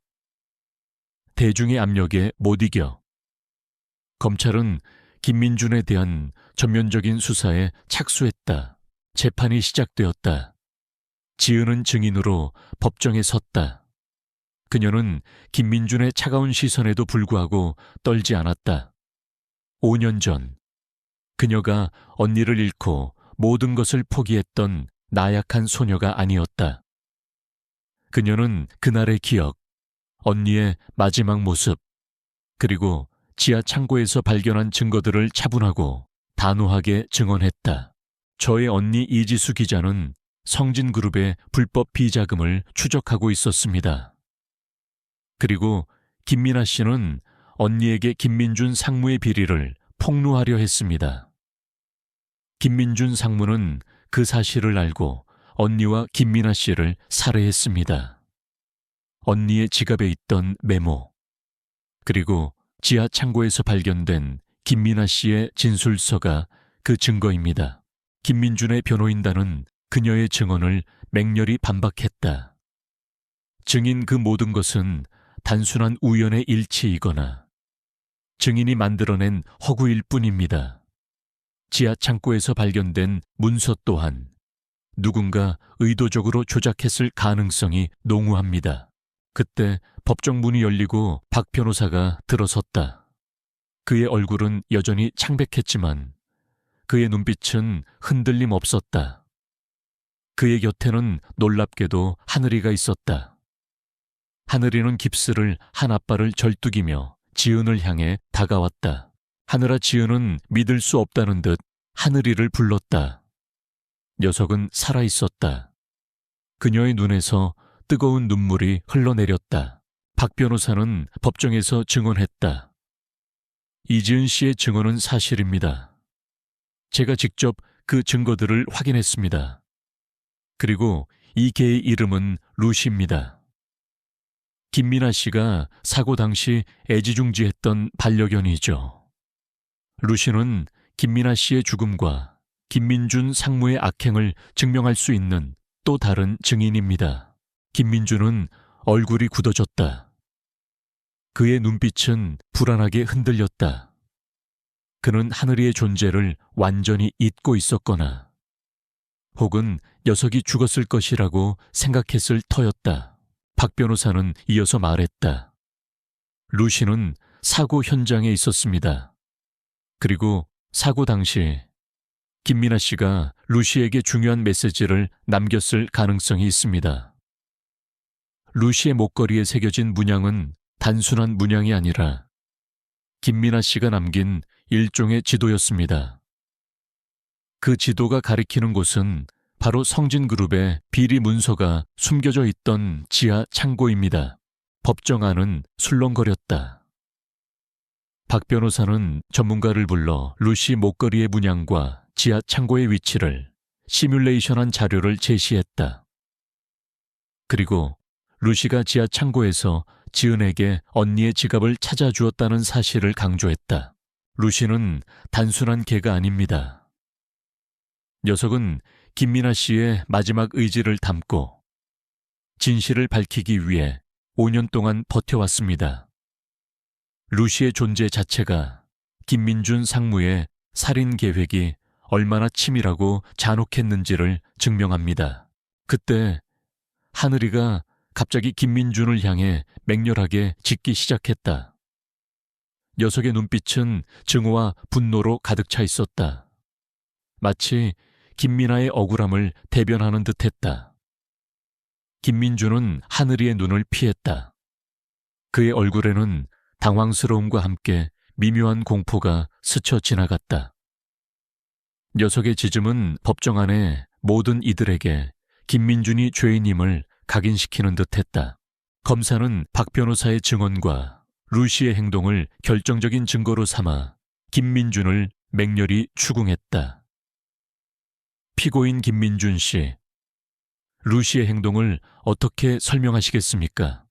[SPEAKER 1] 대중의 압력에 못 이겨 검찰은 김민준에 대한 전면적인 수사에 착수했다. 재판이 시작되었다. 지은은 증인으로 법정에 섰다. 그녀는 김민준의 차가운 시선에도 불구하고 떨지 않았다. 5년 전 그녀가 언니를 잃고 모든 것을 포기했던 나약한 소녀가 아니었다. 그녀는 그날의 기억, 언니의 마지막 모습, 그리고 지하 창고에서 발견한 증거들을 차분하고 단호하게 증언했다. 저의 언니 이지수 기자는 성진그룹의 불법 비자금을 추적하고 있었습니다. 그리고 김민아 씨는 언니에게 김민준 상무의 비리를 폭로하려 했습니다. 김민준 상무는 그 사실을 알고 언니와 김민아 씨를 살해했습니다. 언니의 지갑에 있던 메모, 그리고 지하 창고에서 발견된 김민아 씨의 진술서가 그 증거입니다. 김민준의 변호인단은 그녀의 증언을 맹렬히 반박했다. 증인 그 모든 것은 단순한 우연의 일치이거나 증인이 만들어낸 허구일 뿐입니다. 지하 창고에서 발견된 문서 또한 누군가 의도적으로 조작했을 가능성이 농후합니다. 그때 법정 문이 열리고 박 변호사가 들어섰다. 그의 얼굴은 여전히 창백했지만 그의 눈빛은 흔들림 없었다. 그의 곁에는 놀랍게도 하늘이가 있었다. 하늘이는 깁스를 한 앞발을 절뚝이며 지은을 향해 다가왔다. 하늘아, 지은은 믿을 수 없다는 듯 하늘이를 불렀다. 녀석은 살아있었다. 그녀의 눈에서 뜨거운 눈물이 흘러내렸다. 박 변호사는 법정에서 증언했다. 이지은 씨의 증언은 사실입니다. 제가 직접 그 증거들을 확인했습니다. 그리고 이 개의 이름은 루시입니다. 김민아 씨가 사고 당시 애지중지했던 반려견이죠. 루시는 김민아 씨의 죽음과 김민준 상무의 악행을 증명할 수 있는 또 다른 증인입니다. 김민준은 얼굴이 굳어졌다. 그의 눈빛은 불안하게 흔들렸다. 그는 하늘이의 존재를 완전히 잊고 있었거나 혹은 녀석이 죽었을 것이라고 생각했을 터였다. 박 변호사는 이어서 말했다. 루시는 사고 현장에 있었습니다. 그리고 사고 당시 김민아 씨가 루시에게 중요한 메시지를 남겼을 가능성이 있습니다. 루시의 목걸이에 새겨진 문양은 단순한 문양이 아니라 김민아 씨가 남긴 일종의 지도였습니다. 그 지도가 가리키는 곳은 바로 성진그룹의 비리 문서가 숨겨져 있던 지하 창고입니다. 법정 안은 술렁거렸다. 박 변호사는 전문가를 불러 루시 목걸이의 문양과 지하 창고의 위치를 시뮬레이션한 자료를 제시했다. 그리고 루시가 지하 창고에서 지은에게 언니의 지갑을 찾아주었다는 사실을 강조했다. 루시는 단순한 개가 아닙니다. 녀석은 김민아 씨의 마지막 의지를 담고 진실을 밝히기 위해 5년 동안 버텨왔습니다. 루시의 존재 자체가 김민준 상무의 살인 계획이 얼마나 치밀하고 잔혹했는지를 증명합니다. 그때 하늘이가 갑자기 김민준을 향해 맹렬하게 짖기 시작했다. 녀석의 눈빛은 증오와 분노로 가득 차 있었다. 마치 김민아의 억울함을 대변하는 듯했다. 김민준은 하늘이의 눈을 피했다. 그의 얼굴에는 당황스러움과 함께 미묘한 공포가 스쳐 지나갔다. 녀석의 짖음은 법정 안에 모든 이들에게 김민준이 죄인임을 각인시키는 듯했다. 검사는 박 변호사의 증언과 루시의 행동을 결정적인 증거로 삼아 김민준을 맹렬히 추궁했다. 피고인 김민준 씨, 루시의 행동을 어떻게 설명하시겠습니까?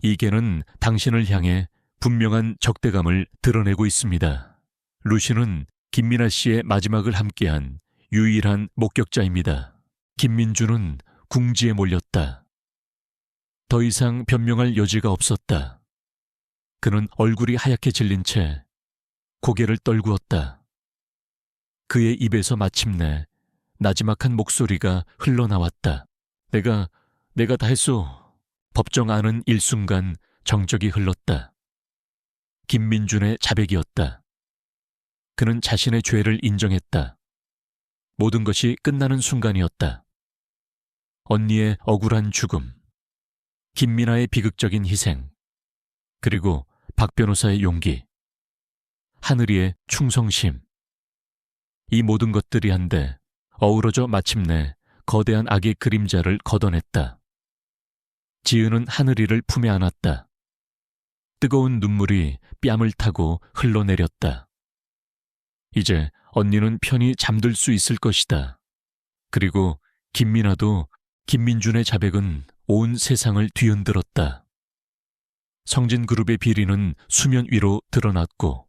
[SPEAKER 1] 이 개는 당신을 향해 분명한 적대감을 드러내고 있습니다. 루시는 김민아 씨의 마지막을 함께한 유일한 목격자입니다. 김민준은 궁지에 몰렸다. 더 이상 변명할 여지가 없었다. 그는 얼굴이 하얗게 질린 채 고개를 떨구었다. 그의 입에서 마침내 나지막한 목소리가 흘러나왔다. 내가 다 했소. 법정 안은 일순간 정적이 흘렀다. 김민준의 자백이었다. 그는 자신의 죄를 인정했다. 모든 것이 끝나는 순간이었다. 언니의 억울한 죽음, 김민아의 비극적인 희생, 그리고 박 변호사의 용기, 하늘이의 충성심. 이 모든 것들이 한데 어우러져 마침내 거대한 악의 그림자를 걷어냈다. 지은은 하늘이를 품에 안았다. 뜨거운 눈물이 뺨을 타고 흘러내렸다. 이제 언니는 편히 잠들 수 있을 것이다. 그리고 김민아도 김민준의 자백은 온 세상을 뒤흔들었다. 성진그룹의 비리는 수면 위로 드러났고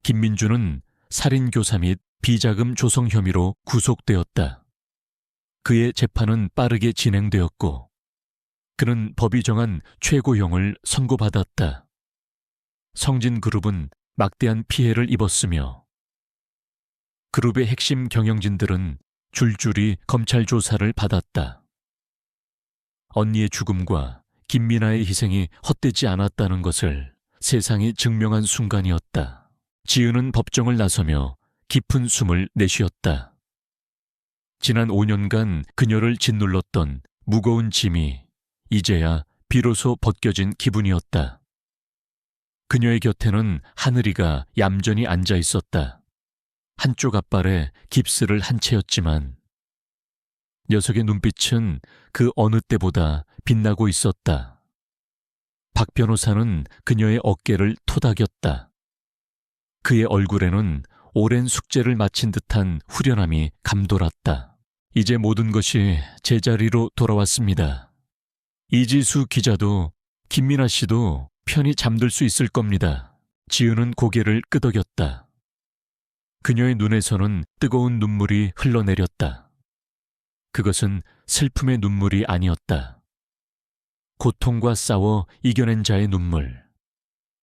[SPEAKER 1] 김민준은 살인교사 및 비자금 조성 혐의로 구속되었다. 그의 재판은 빠르게 진행되었고 그는 법이 정한 최고형을 선고받았다. 성진그룹은 막대한 피해를 입었으며 그룹의 핵심 경영진들은 줄줄이 검찰 조사를 받았다. 언니의 죽음과 김민아의 희생이 헛되지 않았다는 것을 세상이 증명한 순간이었다. 지은은 법정을 나서며 깊은 숨을 내쉬었다. 지난 5년간 그녀를 짓눌렀던 무거운 짐이 이제야 비로소 벗겨진 기분이었다. 그녀의 곁에는 하늘이가 얌전히 앉아 있었다. 한쪽 앞발에 깁스를 한 채였지만 녀석의 눈빛은 그 어느 때보다 빛나고 있었다. 박 변호사는 그녀의 어깨를 토닥였다. 그의 얼굴에는 오랜 숙제를 마친 듯한 후련함이 감돌았다. 이제 모든 것이 제자리로 돌아왔습니다. 이지수 기자도 김민아 씨도 편히 잠들 수 있을 겁니다. 지은은 고개를 끄덕였다. 그녀의 눈에서는 뜨거운 눈물이 흘러내렸다. 그것은 슬픔의 눈물이 아니었다. 고통과 싸워 이겨낸 자의 눈물,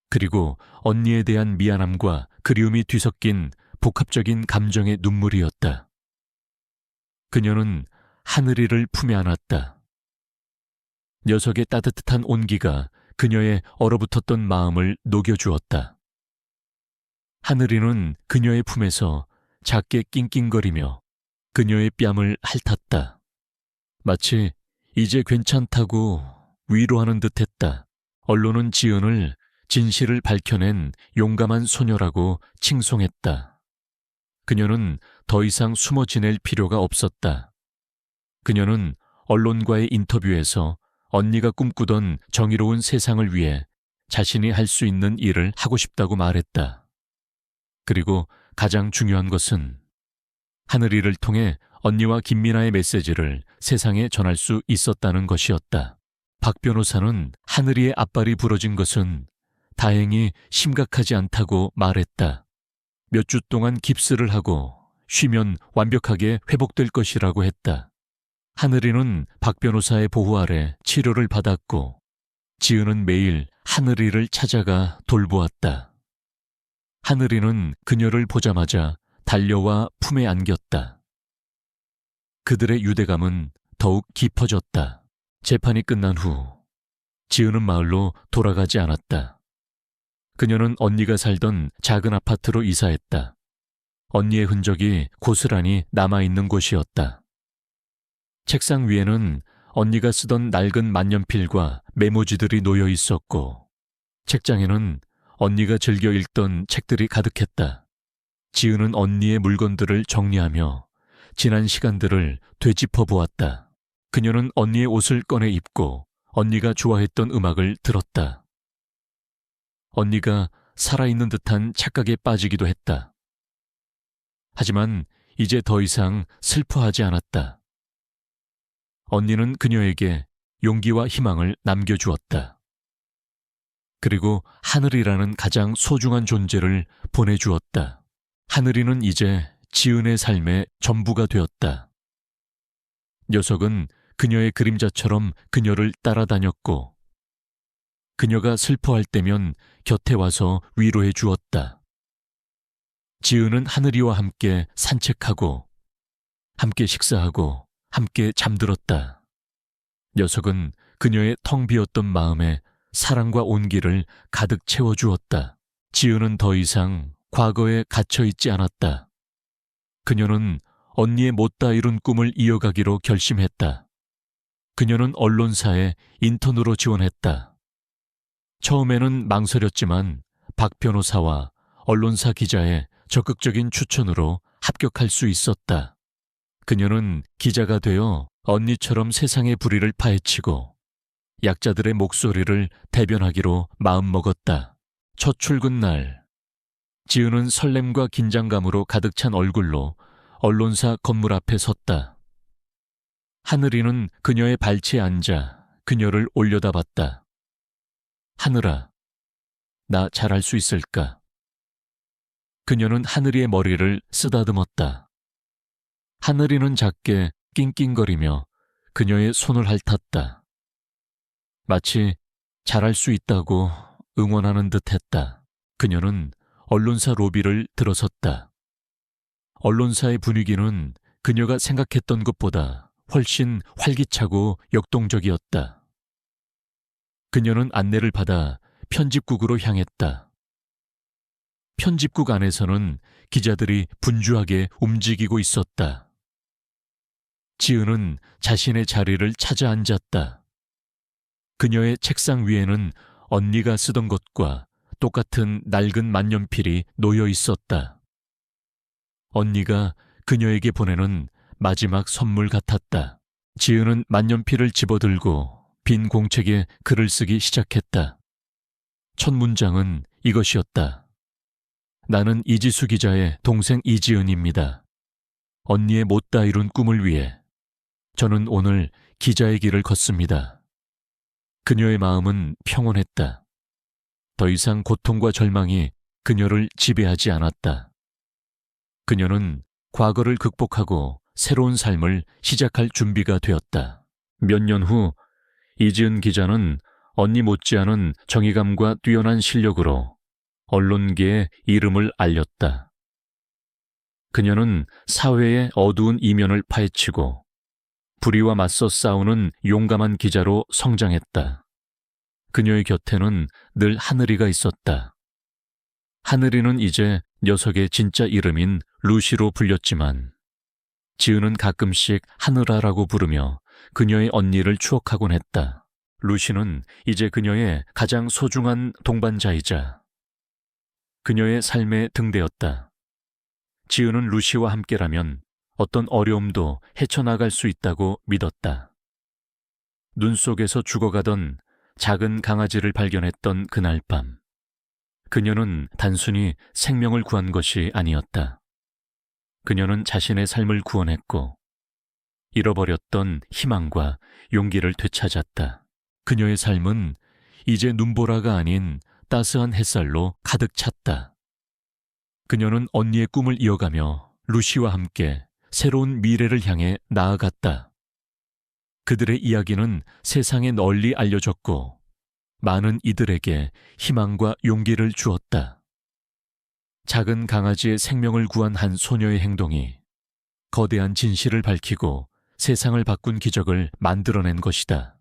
[SPEAKER 1] 그리고 언니에 대한 미안함과 그리움이 뒤섞인 복합적인 감정의 눈물이었다. 그녀는 하늘이를 품에 안았다. 녀석의 따뜻한 온기가 그녀의 얼어붙었던 마음을 녹여주었다. 하늘이는 그녀의 품에서 작게 낑낑거리며 그녀의 뺨을 핥았다. 마치 이제 괜찮다고 위로하는 듯했다. 언론은 지은을 진실을 밝혀낸 용감한 소녀라고 칭송했다. 그녀는 더 이상 숨어 지낼 필요가 없었다. 그녀는 언론과의 인터뷰에서 언니가 꿈꾸던 정의로운 세상을 위해 자신이 할 수 있는 일을 하고 싶다고 말했다. 그리고 가장 중요한 것은 하늘이를 통해 언니와 김민아의 메시지를 세상에 전할 수 있었다는 것이었다. 박 변호사는 하늘이의 앞발이 부러진 것은 다행히 심각하지 않다고 말했다. 몇 주 동안 깁스를 하고 쉬면 완벽하게 회복될 것이라고 했다. 하늘이는 박 변호사의 보호 아래 치료를 받았고 지은은 매일 하늘이를 찾아가 돌보았다. 하늘이는 그녀를 보자마자 달려와 품에 안겼다. 그들의 유대감은 더욱 깊어졌다. 재판이 끝난 후 지은은 마을로 돌아가지 않았다. 그녀는 언니가 살던 작은 아파트로 이사했다. 언니의 흔적이 고스란히 남아있는 곳이었다. 책상 위에는 언니가 쓰던 낡은 만년필과 메모지들이 놓여 있었고 책장에는 언니가 즐겨 읽던 책들이 가득했다. 지은은 언니의 물건들을 정리하며 지난 시간들을 되짚어 보았다. 그녀는 언니의 옷을 꺼내 입고 언니가 좋아했던 음악을 들었다. 언니가 살아있는 듯한 착각에 빠지기도 했다. 하지만 이제 더 이상 슬퍼하지 않았다. 언니는 그녀에게 용기와 희망을 남겨주었다. 그리고 하늘이라는 가장 소중한 존재를 보내주었다. 하늘이는 이제 지은의 삶의 전부가 되었다. 녀석은 그녀의 그림자처럼 그녀를 따라다녔고 그녀가 슬퍼할 때면 곁에 와서 위로해 주었다. 지은은 하늘이와 함께 산책하고 함께 식사하고 함께 잠들었다. 녀석은 그녀의 텅 비었던 마음에 사랑과 온기를 가득 채워주었다. 지은은 더 이상 과거에 갇혀있지 않았다. 그녀는 언니의 못다 이룬 꿈을 이어가기로 결심했다. 그녀는 언론사에 인턴으로 지원했다. 처음에는 망설였지만 박 변호사와 언론사 기자의 적극적인 추천으로 합격할 수 있었다. 그녀는 기자가 되어 언니처럼 세상의 불의를 파헤치고 약자들의 목소리를 대변하기로 마음먹었다. 첫 출근 날, 지은은 설렘과 긴장감으로 가득 찬 얼굴로 언론사 건물 앞에 섰다. 하늘이는 그녀의 발치에 앉아 그녀를 올려다봤다. 하늘아, 나 잘할 수 있을까? 그녀는 하늘이의 머리를 쓰다듬었다. 하늘이는 작게 낑낑거리며 그녀의 손을 핥았다. 마치 잘할 수 있다고 응원하는 듯 했다. 그녀는 언론사 로비를 들어섰다. 언론사의 분위기는 그녀가 생각했던 것보다 훨씬 활기차고 역동적이었다. 그녀는 안내를 받아 편집국으로 향했다. 편집국 안에서는 기자들이 분주하게 움직이고 있었다. 지은은 자신의 자리를 찾아 앉았다. 그녀의 책상 위에는 언니가 쓰던 것과 똑같은 낡은 만년필이 놓여 있었다. 언니가 그녀에게 보내는 마지막 선물 같았다. 지은은 만년필을 집어들고 빈 공책에 글을 쓰기 시작했다. 첫 문장은 이것이었다. 나는 이지수 기자의 동생 이지은입니다. 언니의 못다 이룬 꿈을 위해 저는 오늘 기자의 길을 걷습니다. 그녀의 마음은 평온했다. 더 이상 고통과 절망이 그녀를 지배하지 않았다. 그녀는 과거를 극복하고 새로운 삶을 시작할 준비가 되었다. 몇 년 후 이지은 기자는 언니 못지않은 정의감과 뛰어난 실력으로 언론계에 이름을 알렸다. 그녀는 사회의 어두운 이면을 파헤치고 불의와 맞서 싸우는 용감한 기자로 성장했다. 그녀의 곁에는 늘 하늘이가 있었다. 하늘이는 이제 녀석의 진짜 이름인 루시로 불렸지만 지은은 가끔씩 하늘아라고 부르며 그녀의 언니를 추억하곤 했다. 루시는 이제 그녀의 가장 소중한 동반자이자 그녀의 삶의 등대였다. 지은은 루시와 함께라면 어떤 어려움도 헤쳐나갈 수 있다고 믿었다. 눈 속에서 죽어가던 작은 강아지를 발견했던 그날 밤, 그녀는 단순히 생명을 구한 것이 아니었다. 그녀는 자신의 삶을 구원했고 잃어버렸던 희망과 용기를 되찾았다. 그녀의 삶은 이제 눈보라가 아닌 따스한 햇살로 가득 찼다. 그녀는 언니의 꿈을 이어가며 루시와 함께 새로운 미래를 향해 나아갔다. 그들의 이야기는 세상에 널리 알려졌고 많은 이들에게 희망과 용기를 주었다. 작은 강아지의 생명을 구한 한 소녀의 행동이 거대한 진실을 밝히고 세상을 바꾼 기적을 만들어낸 것이다.